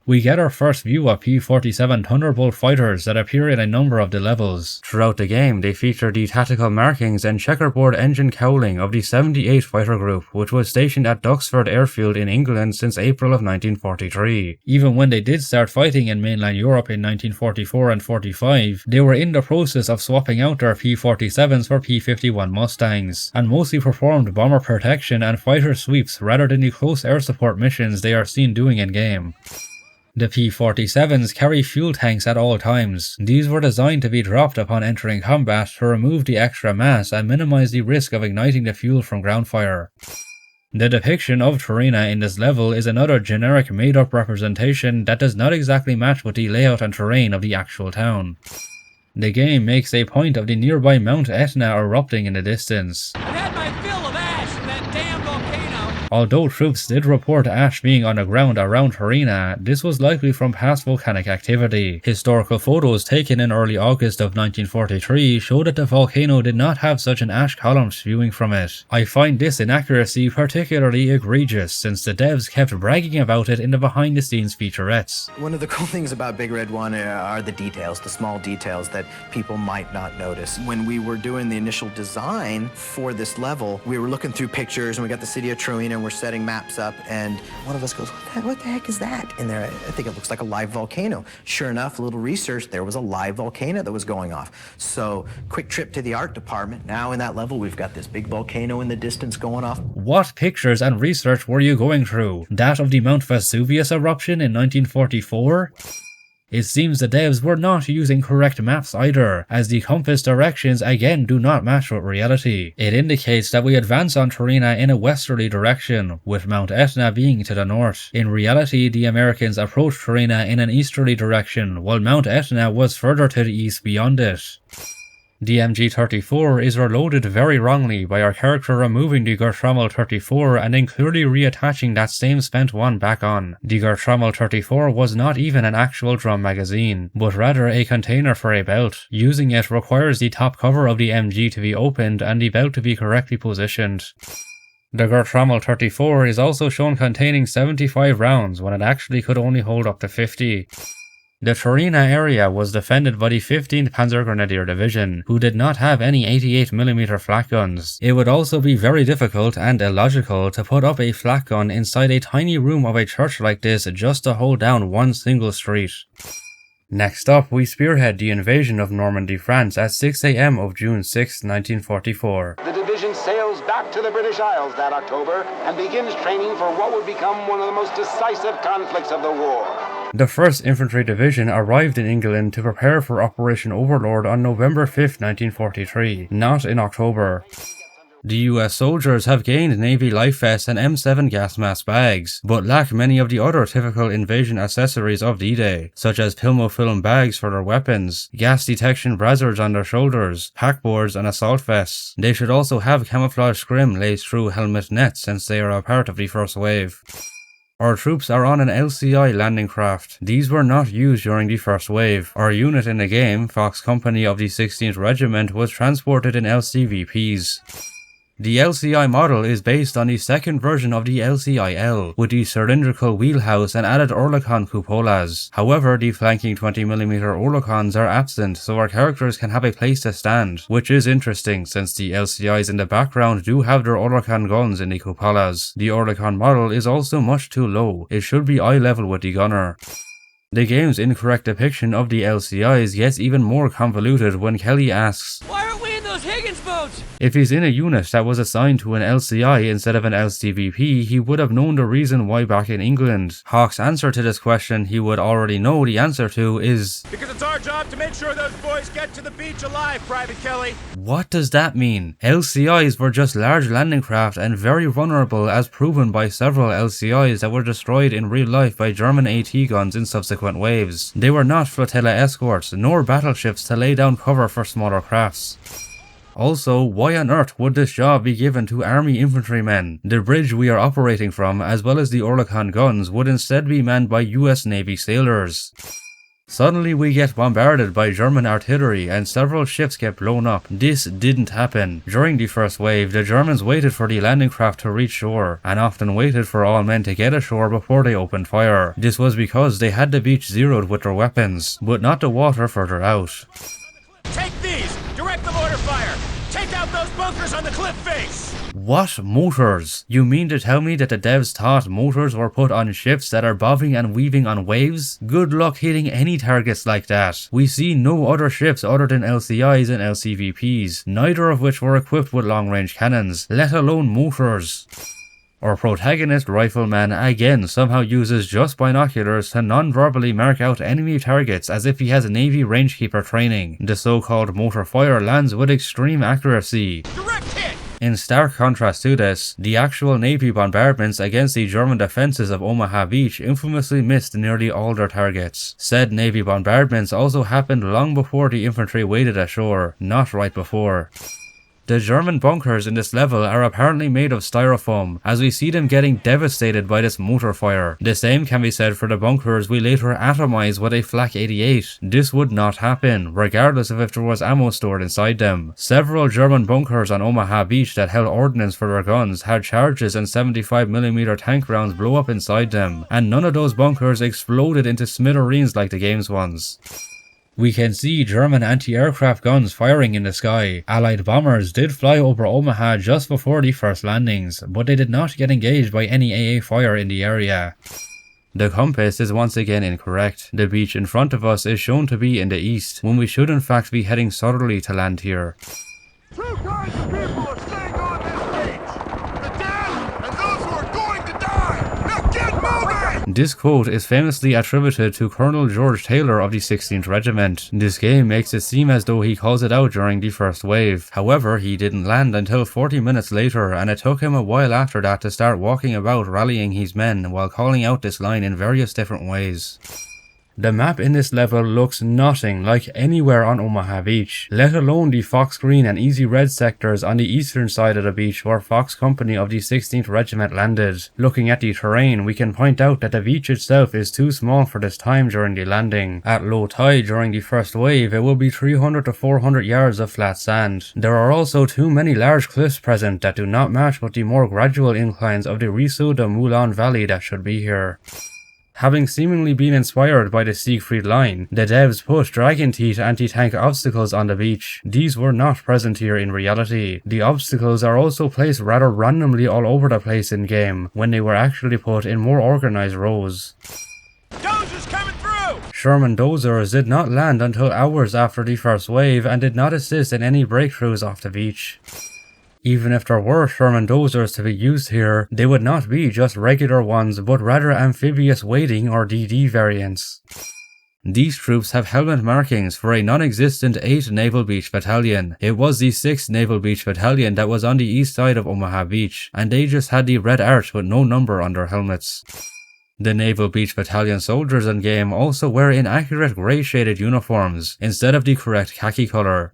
We get our first view of P-47 Thunderbolt fighters that appear in a number of the levels. Throughout the game, they feature the tactical markings and checkerboard engine cowling of the 78th Fighter Group, which was stationed at Duxford Airfield in England since April of 1943. Even when they did start fighting in mainland Europe in 1944 and 45, they were in the process of swapping out their P-47s for P-51 Mustangs, and mostly performed bomber protection and fighter sweeps rather than the close air support missions they are seen doing in-game. The P-47s carry fuel tanks at all times. These were designed to be dropped upon entering combat to remove the extra mass and minimize the risk of igniting the fuel from ground fire. The depiction of Troina in this level is another generic made-up representation that does not exactly match with the layout and terrain of the actual town. The game makes a point of the nearby Mount Etna erupting in the distance. I've had my fill of ash from that damn volcano. Although troops did report ash being on the ground around Troina, this was likely from past volcanic activity. Historical photos taken in early August of 1943 show that the volcano did not have such an ash column spewing from it. I find this inaccuracy particularly egregious since the devs kept bragging about it in the behind the scenes featurettes. One of the cool things about Big Red 1 are the details, the small details that people might not notice. When we were doing the initial design for this level, we were looking through pictures and we got the city of Troina and we're setting maps up, and one of us goes, what the heck is that? And there, I think it looks like a live volcano. Sure enough, a little research, there was a live volcano that was going off. So quick trip to the art department. Now in that level, we've got this big volcano in the distance going off. What pictures and research were you going through? That of the Mount Vesuvius eruption in 1944? It seems the devs were not using correct maps either, as the compass directions again do not match with reality. It indicates that we advance on Troina in a westerly direction, with Mount Etna being to the north. In reality, the Americans approached Troina in an easterly direction, while Mount Etna was further to the east beyond it. The MG34 is reloaded very wrongly by our character removing the Gertrammel 34 and then clearly reattaching that same spent one back on. The Gertrammel 34 was not even an actual drum magazine, but rather a container for a belt. Using it requires the top cover of the MG to be opened and the belt to be correctly positioned. The Gertrammel 34 is also shown containing 75 rounds when it actually could only hold up to 50. The Troina area was defended by the 15th Panzergrenadier Division, who did not have any 88mm flak guns. It would also be very difficult and illogical to put up a flak gun inside a tiny room of a church like this just to hold down one single street. Next up, we spearhead the invasion of Normandy, France at 6 AM of June 6, 1944. The division sails back to the British Isles that October and begins training for what would become one of the most decisive conflicts of the war. The 1st Infantry Division arrived in England to prepare for Operation Overlord on November 5, 1943, not in October. The US soldiers have gained Navy life vests and M7 gas mask bags, but lack many of the other typical invasion accessories of D-Day, such as Pilmofilm bags for their weapons, gas detection brazzards on their shoulders, packboards and assault vests. They should also have camouflage scrim laced through helmet nets since they are a part of the first wave. Our troops are on an LCI landing craft. These were not used during the first wave. Our unit in the game, Fox Company of the 16th Regiment, was transported in LCVPs. The LCI model is based on the second version of the LCI-L, with the cylindrical wheelhouse and added Oerlikon cupolas. However, the flanking 20mm Oerlikons are absent, so our characters can have a place to stand, which is interesting since the LCIs in the background do have their Oerlikon guns in the cupolas. The Oerlikon model is also much too low. It should be eye level with the gunner. The game's incorrect depiction of the LCIs gets even more convoluted when Kelly asks, "Why aren't we in those Higgins boats?" If he's in a unit that was assigned to an LCI instead of an LCVP, he would have known the reason why back in England. Hawk's answer to this question he would already know the answer to is, "Because it's our job to make sure those boys get to the beach alive, Private Kelly." What does that mean? LCIs were just large landing craft and very vulnerable, as proven by several LCIs that were destroyed in real life by German AT guns in subsequent waves. They were not flotilla escorts, nor battleships to lay down cover for smaller crafts. Also, why on earth would this job be given to army infantrymen? The bridge we are operating from, as well as the Oerlikon guns, would instead be manned by US Navy sailors. Suddenly we get bombarded by German artillery and several ships get blown up. This didn't happen. During the first wave, the Germans waited for the landing craft to reach shore, and often waited for all men to get ashore before they opened fire. This was because they had the beach zeroed with their weapons, but not the water further out. Take these! Direct the mortar fire! Take out those bunkers on the cliff face! What motors? You mean to tell me that the devs thought motors were put on ships that are bobbing and weaving on waves? Good luck hitting any targets like that. We see no other ships other than LCIs and LCVPs, neither of which were equipped with long-range cannons, let alone motors. Our protagonist rifleman again somehow uses just binoculars to non-verbally mark out enemy targets as if he has Navy rangekeeper training. The so-called motor fire lands with extreme accuracy. Direct hit! In stark contrast to this, the actual Navy bombardments against the German defences of Omaha Beach infamously missed nearly all their targets. Said Navy bombardments also happened long before the infantry waded ashore, not right before. The German bunkers in this level are apparently made of styrofoam, as we see them getting devastated by this motor fire. The same can be said for the bunkers we later atomize with a Flak 88. This would not happen, regardless of if there was ammo stored inside them. Several German bunkers on Omaha Beach that held ordnance for their guns had charges and 75mm tank rounds blow up inside them, and none of those bunkers exploded into smithereens like the game's ones. We can see German anti-aircraft guns firing in the sky. Allied bombers did fly over Omaha just before the first landings, but they did not get engaged by any AA fire in the area. The compass is once again incorrect. The beach in front of us is shown to be in the east, when we should in fact be heading southerly to land here. Two kinds of people are staying on this beach. The dead and those who are going to die. Now get moving! This quote is famously attributed to Colonel George Taylor of the 16th Regiment. This game makes it seem as though he calls it out during the first wave. However, he didn't land until 40 minutes later, and it took him a while after that to start walking about rallying his men while calling out this line in various different ways. The map in this level looks nothing like anywhere on Omaha Beach, let alone the Fox Green and Easy Red sectors on the eastern side of the beach where Fox Company of the 16th Regiment landed. Looking at the terrain, we can point out that the beach itself is too small for this time during the landing. At low tide during the first wave, it will be 300 to 400 yards of flat sand. There are also too many large cliffs present that do not match with the more gradual inclines of the Riceau de Moulin Valley that should be here. Having seemingly been inspired by the Siegfried Line, the devs put Dragon Teeth anti-tank obstacles on the beach. These were not present here in reality. The obstacles are also placed rather randomly all over the place in game, when they were actually put in more organized rows. Dozers coming through! Sherman dozers did not land until hours after the first wave and did not assist in any breakthroughs off the beach. Even if there were Sherman dozers to be used here, they would not be just regular ones, but rather amphibious wading or DD variants. These troops have helmet markings for a non-existent 8th Naval Beach Battalion. It was the 6th Naval Beach Battalion that was on the east side of Omaha Beach, and they just had the red arch with no number on their helmets. The Naval Beach Battalion soldiers in game also wear inaccurate grey shaded uniforms, instead of the correct khaki colour.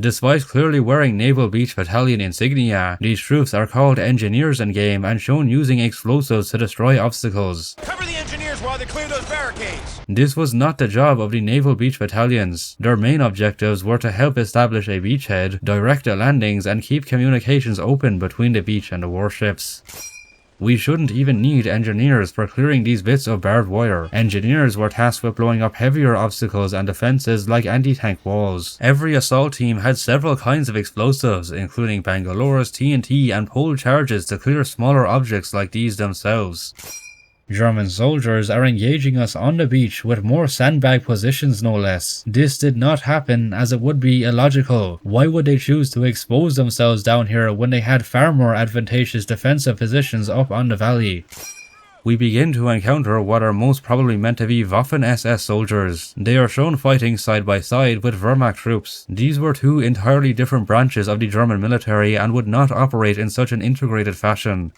Despite clearly wearing Naval Beach Battalion insignia, these troops are called engineers in game and shown using explosives to destroy obstacles. Cover the engineers while they clear those barricades! This was not the job of the Naval Beach Battalions. Their main objectives were to help establish a beachhead, direct the landings, and keep communications open between the beach and the warships. We shouldn't even need engineers for clearing these bits of barbed wire. Engineers were tasked with blowing up heavier obstacles and defenses like anti-tank walls. Every assault team had several kinds of explosives, including Bangalore's TNT and pole charges to clear smaller objects like these themselves. German soldiers are engaging us on the beach with more sandbag positions no less. This did not happen as it would be illogical. Why would they choose to expose themselves down here when they had far more advantageous defensive positions up on the valley? We begin to encounter what are most probably meant to be Waffen-SS soldiers. They are shown fighting side by side with Wehrmacht troops. These were two entirely different branches of the German military and would not operate in such an integrated fashion.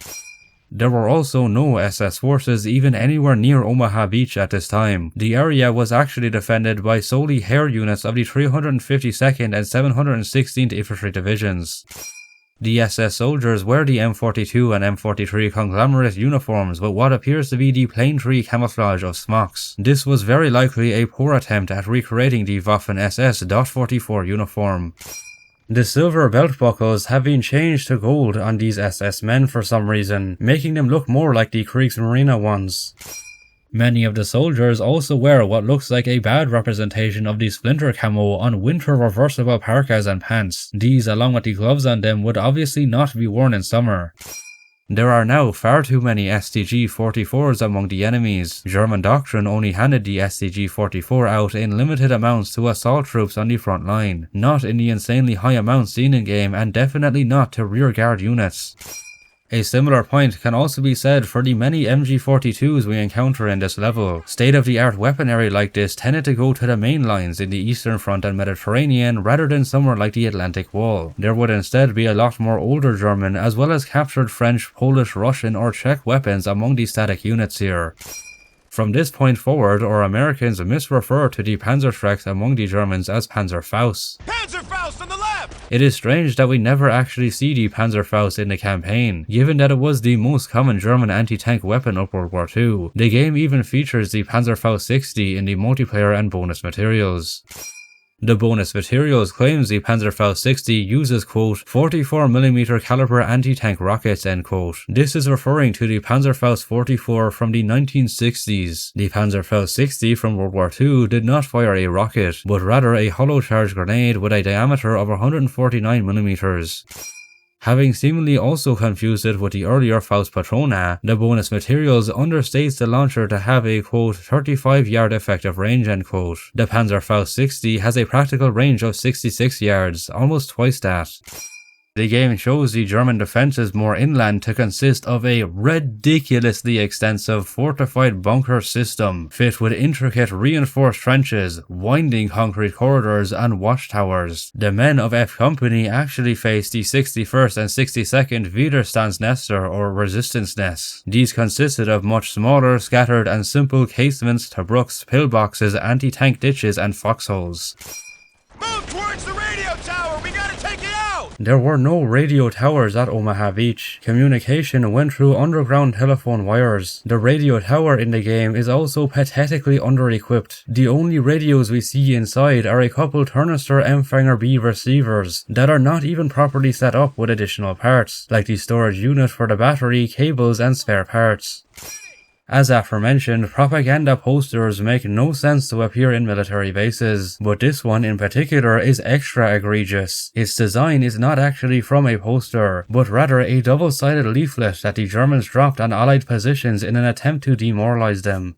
There were also no SS forces even anywhere near Omaha Beach at this time. The area was actually defended by solely Heer units of the 352nd and 716th Infantry Divisions. The SS soldiers wear the M42 and M43 conglomerate uniforms with what appears to be the plane tree camouflage of smocks. This was very likely a poor attempt at recreating the Waffen-SS .44 uniform. The silver belt buckles have been changed to gold on these SS men for some reason, making them look more like the Kriegsmarine ones. Many of the soldiers also wear what looks like a bad representation of the splinter camo on winter reversible parkas and pants. These, along with the gloves on them, would obviously not be worn in summer. There are now far too many STG-44s among the enemies. German doctrine only handed the STG-44 out in limited amounts to assault troops on the front line, not in the insanely high amounts seen in game, and definitely not to rearguard units. A similar point can also be said for the many MG42s we encounter in this level. State-of-the-art weaponry like this tended to go to the main lines in the Eastern Front and Mediterranean rather than somewhere like the Atlantic Wall. There would instead be a lot more older German as well as captured French, Polish, Russian or Czech weapons among the static units here. From this point forward, our Americans misrefer to the Panzerschrecks among the Germans as Panzerfaust. Panzerfaust on the left! It is strange that we never actually see the Panzerfaust in the campaign, given that it was the most common German anti-tank weapon of World War II. The game even features the Panzerfaust 60 in the multiplayer and bonus materials. The bonus materials claims the Panzerfaust 60 uses, quote, 44mm caliber anti-tank rockets, end quote. This is referring to the Panzerfaust 44 from the 1960s. The Panzerfaust 60 from World War II did not fire a rocket, but rather a hollow charge grenade with a diameter of 149mm. Having seemingly also confused it with the earlier Faust Patrona, the bonus materials understates the launcher to have a, quote, 35-yard effective range, end quote. The Panzerfaust 60 has a practical range of 66 yards, almost twice that. The game shows the German defences more inland to consist of a ridiculously extensive fortified bunker system, fit with intricate reinforced trenches, winding concrete corridors and watchtowers. The men of F Company actually faced the 61st and 62nd Widerstandsnester or resistance nests. These consisted of much smaller, scattered and simple casements, tobrukes, pillboxes, anti-tank ditches and foxholes. Move towards the radio tower! We gotta take it out! There were no radio towers at Omaha Beach. Communication went through underground telephone wires. The radio tower in the game is also pathetically under-equipped. The only radios we see inside are a couple Turnister Empfänger B receivers that are not even properly set up with additional parts, like the storage unit for the battery, cables and spare parts. As aforementioned, propaganda posters make no sense to appear in military bases, but this one in particular is extra egregious. Its design is not actually from a poster, but rather a double-sided leaflet that the Germans dropped on Allied positions in an attempt to demoralize them.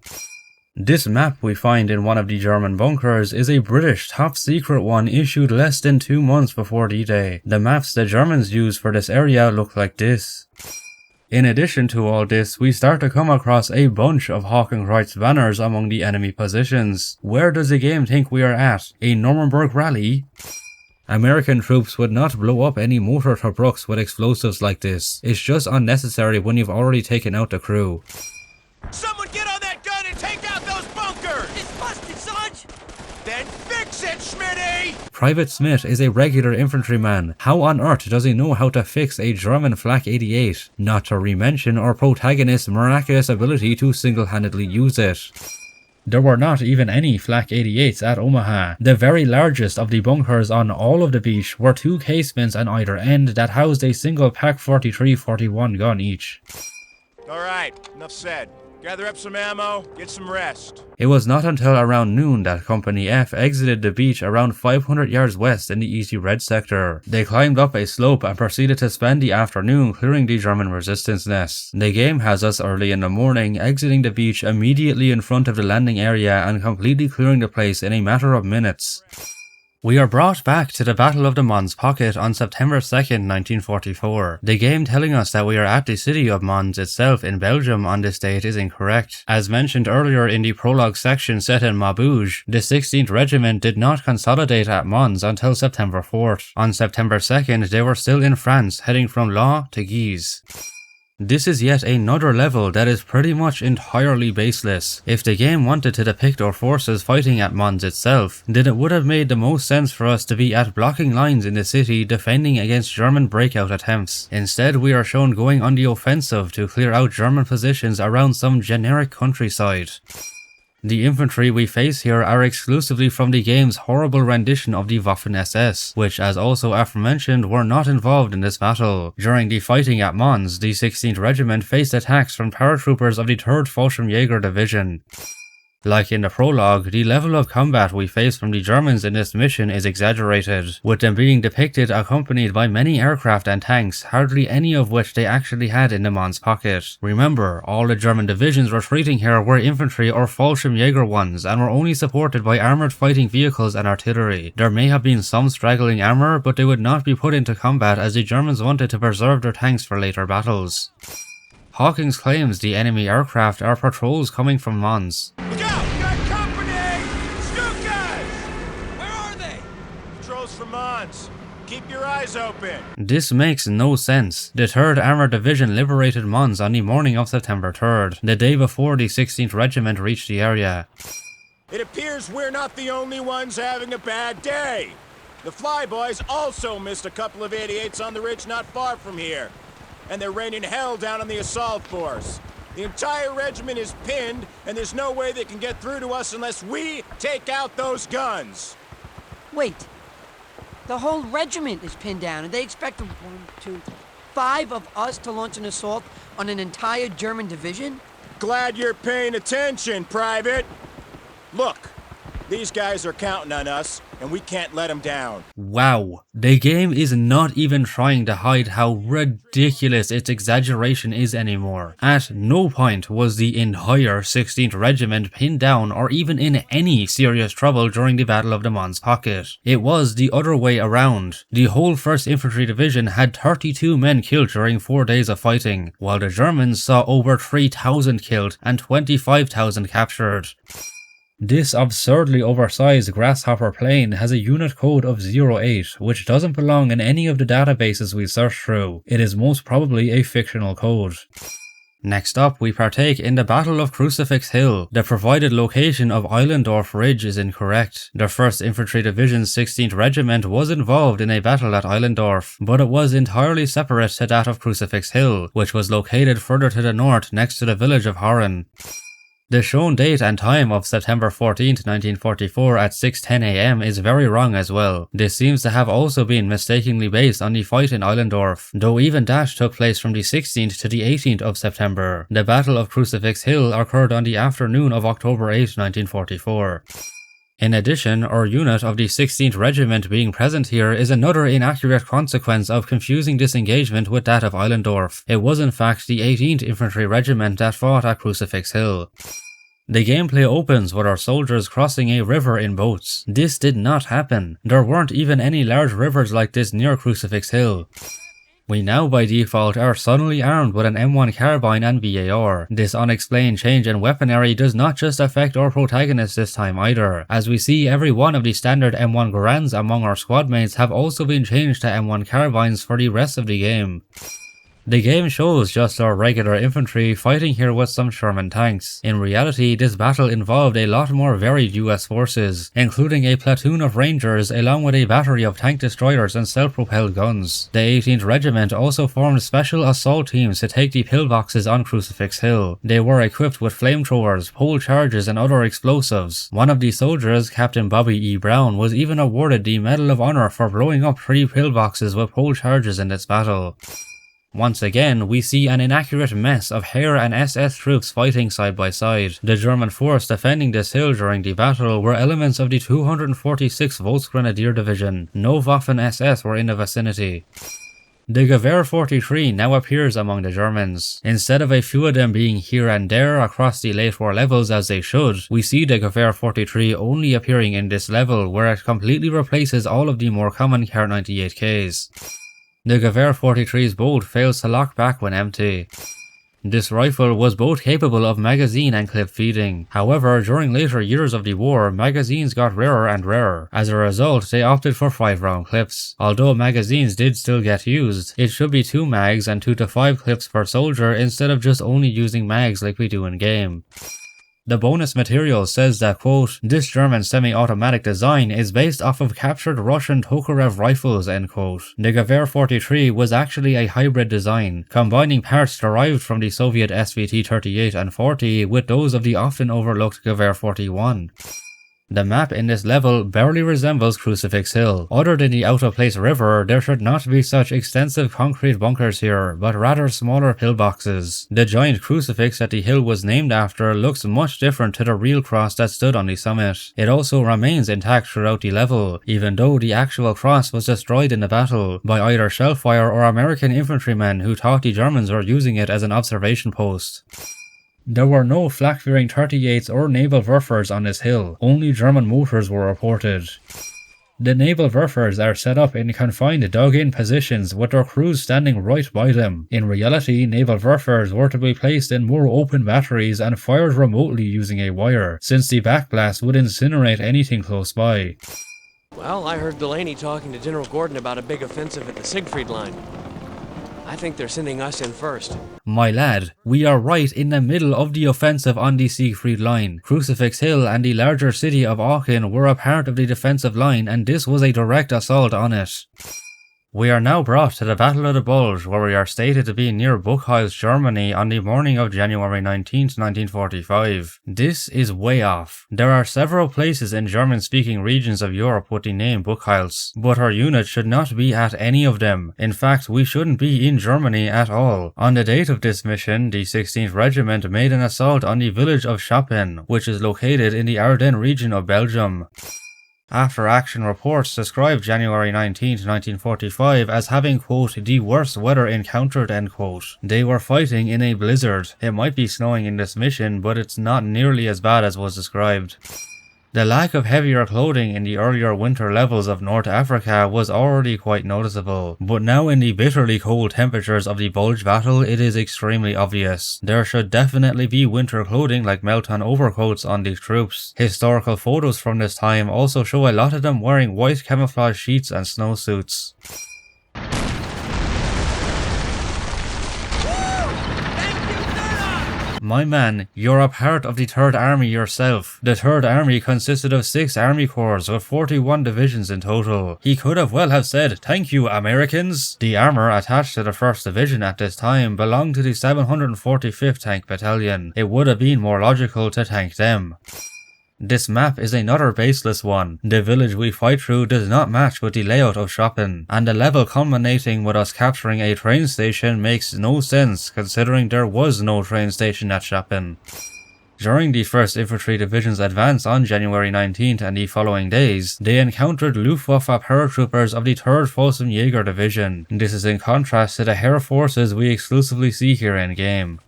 This map we find in one of the German bunkers is a British top-secret one issued less than 2 months before D-Day. The maps the Germans use for this area look like this. In addition to all this, we start to come across a bunch of Hakenkreuz banners among the enemy positions. Where does the game think we are at? A Nuremberg rally? American troops would not blow up any mortar tobruks with explosives like this. It's just unnecessary when you've already taken out the crew. Someone get on that gun and take out those bunkers! It's busted, Sarge! Then fix it, Schmitty! Private Smith is a regular infantryman. How on earth does he know how to fix a German Flak 88? Not to re-mention our protagonist's miraculous ability to single-handedly use it. There were not even any Flak 88s at Omaha. The very largest of the bunkers on all of the beach were 2 casements on either end that housed a single Pak 43-41 gun each. Alright, enough said. Gather up some ammo, get some rest. It was not until around noon that Company F exited the beach around 500 yards west in the Easy Red sector. They climbed up a slope and proceeded to spend the afternoon clearing the German resistance nests. The game has us early in the morning exiting the beach immediately in front of the landing area and completely clearing the place in a matter of minutes. We are brought back to the Battle of the Mons Pocket on September 2nd, 1944. The game telling us that we are at the city of Mons itself in Belgium on this date is incorrect. As mentioned earlier in the prologue section set in Maubeuge, the 16th Regiment did not consolidate at Mons until September 4th. On September 2nd, they were still in France, heading from Laon to Guise. This is yet another level that is pretty much entirely baseless. If the game wanted to depict our forces fighting at Mons itself, then it would have made the most sense for us to be at blocking lines in the city defending against German breakout attempts. Instead, we are shown going on the offensive to clear out German positions around some generic countryside. The infantry we face here are exclusively from the game's horrible rendition of the Waffen-SS, which, as also aforementioned, were not involved in this battle. During the fighting at Mons, the 16th Regiment faced attacks from paratroopers of the 3rd Fallschirmjäger Division. Like in the prologue, the level of combat we face from the Germans in this mission is exaggerated, with them being depicted accompanied by many aircraft and tanks, hardly any of which they actually had in the Mons Pocket. Remember, all the German divisions retreating here were infantry or Fallschirmjäger ones and were only supported by armoured fighting vehicles and artillery. There may have been some straggling armour, but they would not be put into combat as the Germans wanted to preserve their tanks for later battles. Hawkins claims the enemy aircraft are patrols coming from Mons. Look out! We got company! Stukas! Where are they? Patrols from Mons. Keep your eyes open. This makes no sense. The 3rd Armoured Division liberated Mons on the morning of September 3rd, the day before the 16th Regiment reached the area. It appears we're not the only ones having a bad day. The Flyboys also missed a couple of 88s on the ridge not far from here. And they're raining hell down on the assault force. The entire regiment is pinned, and there's no way they can get through to us unless we take out those guns. Wait. The whole regiment is pinned down, and they expect 1, 2, 5 of us to launch an assault on an entire German division? Glad you're paying attention, Private. Look, these guys are counting on us, and we can't let them down. Wow, the game is not even trying to hide how ridiculous its exaggeration is anymore. At no point was the entire 16th Regiment pinned down or even in any serious trouble during the Battle of the Mons Pocket. It was the other way around. The whole 1st Infantry Division had 32 men killed during 4 days of fighting, while the Germans saw over 3,000 killed and 25,000 captured. This absurdly oversized grasshopper plane has a unit code of 08, which doesn't belong in any of the databases we searched through. It is most probably a fictional code. Next up, we partake in the Battle of Crucifix Hil. The provided location of Eilendorf Ridge is incorrect. The 1st Infantry Division's 16th Regiment was involved in a battle at Eilendorf, but it was entirely separate to that of Crucifix Hil, which was located further to the north next to the village of Oran. The shown date and time of September 14, 1944 at 6:10 AM is very wrong as well. This seems to have also been mistakenly based on the fight in Eilendorf, though even that took place from the 16th to the 18th of September. The Battle of Crucifix Hil occurred on the afternoon of October 8, 1944. In addition, our unit of the 16th Regiment being present here is another inaccurate consequence of confusing this engagement with that of Eilendorf. It was in fact the 18th Infantry Regiment that fought at Crucifix Hil. The gameplay opens with our soldiers crossing a river in boats. This did not happen. There weren't even any large rivers like this near Crucifix Hil. We now by default are suddenly armed with an M1 carbine and VAR. This unexplained change in weaponry does not just affect our protagonist this time either, as we see every one of the standard M1 Garans among our squadmates have also been changed to M1 carbines for the rest of the game. The game shows just our regular infantry fighting here with some Sherman tanks. In reality, this battle involved a lot more varied US forces, including a platoon of Rangers along with a battery of tank destroyers and self-propelled guns. The 18th Regiment also formed special assault teams to take the pillboxes on Crucifix Hil. They were equipped with flamethrowers, pole charges and other explosives. One of the soldiers, Captain Bobby E. Brown, was even awarded the Medal of Honor for blowing up 3 pillboxes with pole charges in this battle. Once again, we see an inaccurate mess of Heer and SS troops fighting side by side. The German force defending this hill during the battle were elements of the 246th Volksgrenadier Division. No Waffen-SS were in the vicinity. The Gewehr 43 now appears among the Germans. Instead of a few of them being here and there across the late war levels as they should, we see the Gewehr 43 only appearing in this level where it completely replaces all of the more common Kar 98Ks. The Gewehr 43's bolt fails to lock back when empty. This rifle was both capable of magazine and clip feeding. However, during later years of the war, magazines got rarer and rarer. As a result, they opted for 5-round clips. Although magazines did still get used, it should be 2 mags and 2 to 5 clips per soldier instead of just only using mags like we do in game. The bonus material says that, quote, this German semi-automatic design is based off of captured Russian Tokarev rifles, end quote. The Gewehr 43 was actually a hybrid design, combining parts derived from the Soviet SVT-38 and 40 with those of the often overlooked Gewehr 41. The map in this level barely resembles Crucifix Hil. Other than the out-of-place river, there should not be such extensive concrete bunkers here, but rather smaller pillboxes. The giant crucifix that the hill was named after looks much different to the real cross that stood on the summit. It also remains intact throughout the level, even though the actual cross was destroyed in the battle by either shellfire or American infantrymen who thought the Germans were using it as an observation post. There were no flak-fearing 38s or naval Werfers on this hill, only German mortars were reported. The naval Werfers are set up in confined dug-in positions with their crews standing right by them. In reality, naval Werfers were to be placed in more open batteries and fired remotely using a wire, since the backblast would incinerate anything close by. Well, I heard Delaney talking to General Gordon about a big offensive at the Siegfried Line. I think they're sending us in first. My lad, we are right in the middle of the offensive on the Siegfried Line. Crucifix Hil and the larger city of Aachen were a part of the defensive line, and this was a direct assault on it. We are now brought to the Battle of the Bulge, where we are stated to be near Buchholz, Germany on the morning of January 19th, 1945. This is way off. There are several places in German-speaking regions of Europe with the name Buchholz, but our unit should not be at any of them. In fact, we shouldn't be in Germany at all. On the date of this mission, the 16th Regiment made an assault on the village of Schappen, which is located in the Ardennes region of Belgium. After action reports described January 19, 1945 as having, quote, the worst weather encountered, end quote. They were fighting in a blizzard. It might be snowing in this mission, but it's not nearly as bad as was described. The lack of heavier clothing in the earlier winter levels of North Africa was already quite noticeable, but now in the bitterly cold temperatures of the Bulge battle it is extremely obvious. There should definitely be winter clothing like melt-on overcoats on these troops. Historical photos from this time also show a lot of them wearing white camouflage sheets and snowsuits. My man, you're a part of the 3rd Army yourself. The 3rd Army consisted of 6 army corps with 41 divisions in total. He could have well have said, "Thank you, Americans." The armour attached to the 1st Division at this time belonged to the 745th Tank Battalion. It would have been more logical to thank them. This map is another baseless one. The village we fight through does not match with the layout of Schappen, and the level culminating with us capturing a train station makes no sense considering there was no train station at Schappen. During the 1st Infantry Division's advance on January 19th and the following days, they encountered Luftwaffe paratroopers of the 3rd Fossen Division. This is in contrast to the Heer forces we exclusively see here in game.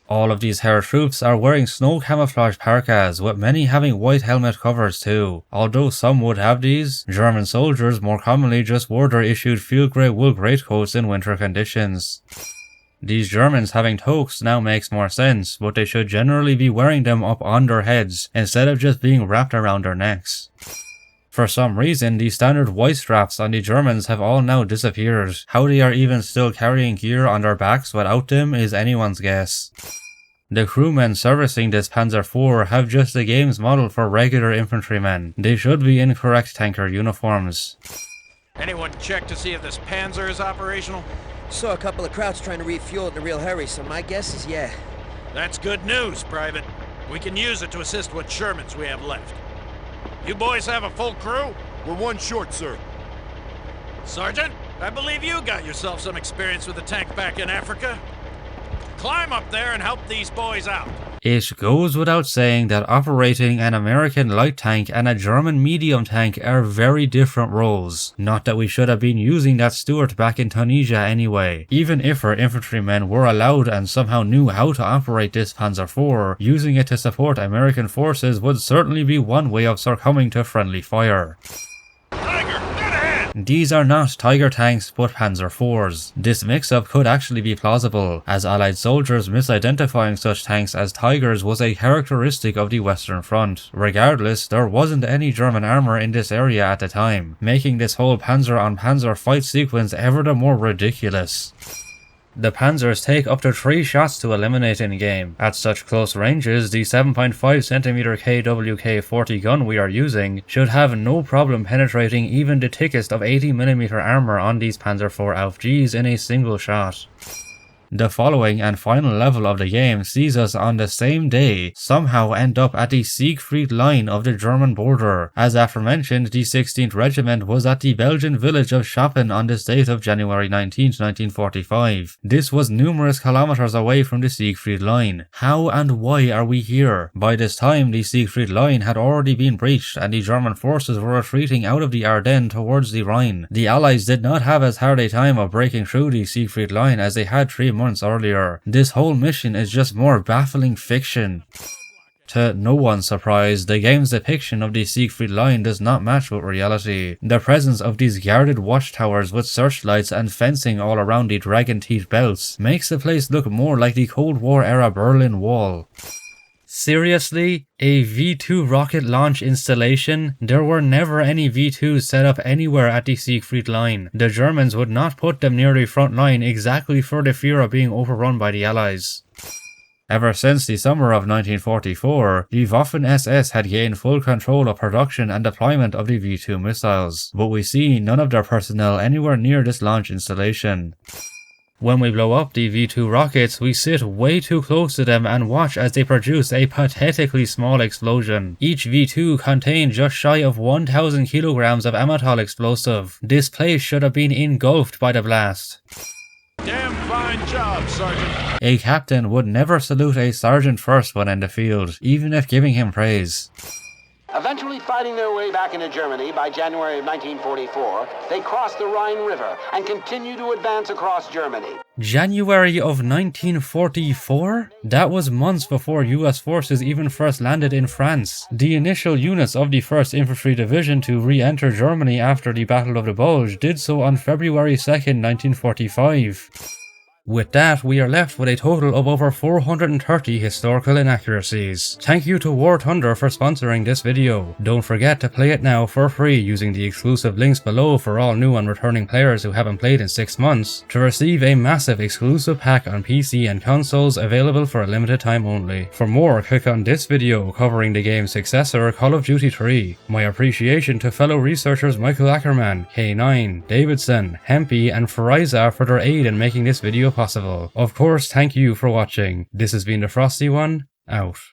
All of these Heer troops are wearing snow camouflage parkas, with many having white helmet covers too. Although some would have these, German soldiers more commonly just wore their issued field grey wool greatcoats in winter conditions. These Germans having toques now makes more sense, but they should generally be wearing them up on their heads, instead of just being wrapped around their necks. For some reason, the standard white straps on the Germans have all now disappeared. How they are even still carrying gear on their backs without them is anyone's guess. The crewmen servicing this Panzer IV have just the game's model for regular infantrymen. They should be in correct tanker uniforms. Anyone check to see if this Panzer is operational? Saw a couple of Krauts trying to refuel it in a real hurry, so my guess is yeah. That's good news, Private. We can use it to assist what Shermans we have left. You boys have a full crew? We're one short, sir. Sergeant, I believe you got yourself some experience with a tank back in Africa. Climb up there and help these boys out. It goes without saying that operating an American light tank and a German medium tank are very different roles. Not that we should have been using that Stuart back in Tunisia anyway. Even if our infantrymen were allowed and somehow knew how to operate this Panzer IV, using it to support American forces would certainly be one way of succumbing to friendly fire. These are not Tiger tanks but Panzer IVs. This mix-up could actually be plausible, as Allied soldiers misidentifying such tanks as Tigers was a characteristic of the Western Front. Regardless, there wasn't any German armour in this area at the time, making this whole Panzer-on-Panzer fight sequence ever the more ridiculous. The Panzers take up to 3 shots to eliminate in-game. At such close ranges, the 7.5cm KWK 40 gun we are using should have no problem penetrating even the thickest of 80mm armour on these Panzer IV AFGs in a single shot. The following and final level of the game sees us on the same day somehow end up at the Siegfried Line of the German border. As aforementioned, the 16th Regiment was at the Belgian village of Schappen on this date of January 19, 1945. This was numerous kilometers away from the Siegfried Line. How and why are we here? By this time, the Siegfried Line had already been breached and the German forces were retreating out of the Ardennes towards the Rhine. The Allies did not have as hard a time of breaking through the Siegfried Line as they had 3 months earlier. This whole mission is just more baffling fiction. To no one's surprise, the game's depiction of the Siegfried Line does not match with reality. The presence of these guarded watchtowers with searchlights and fencing all around the dragon teeth belts makes the place look more like the Cold War era Berlin Wall. Seriously? A V2 rocket launch installation? There were never any V2s set up anywhere at the Siegfried Line. The Germans would not put them near the front line exactly for the fear of being overrun by the Allies. Ever since the summer of 1944, the Waffen-SS had gained full control of production and deployment of the V2 missiles, but we see none of their personnel anywhere near this launch installation. When we blow up the V2 rockets, we sit way too close to them and watch as they produce a pathetically small explosion. Each V2 contained just shy of 1,000 kilograms of Amatol explosive. This place should have been engulfed by the blast. Damn fine job, Sergeant. A captain would never salute a sergeant first when in the field, even if giving him praise. Eventually fighting their way back into Germany by January of 1944, they crossed the Rhine River and continued to advance across Germany. January of 1944? That was months before US forces even first landed in France. The initial units of the 1st Infantry Division to re-enter Germany after the Battle of the Bulge did so on February 2nd, 1945. With that, we are left with a total of over 430 historical inaccuracies. Thank you to War Thunder for sponsoring this video. Don't forget to play it now for free using the exclusive links below for all new and returning players who haven't played in 6 months, to receive a massive exclusive pack on PC and consoles available for a limited time only. For more, click on this video covering the game's successor, Call of Duty 3. My appreciation to fellow researchers Michael Ackerman, K9, Davidson, Hempy, and Fariza for their aid in making this video possible. Of course, thank you for watching. This has been the Frosty One, out.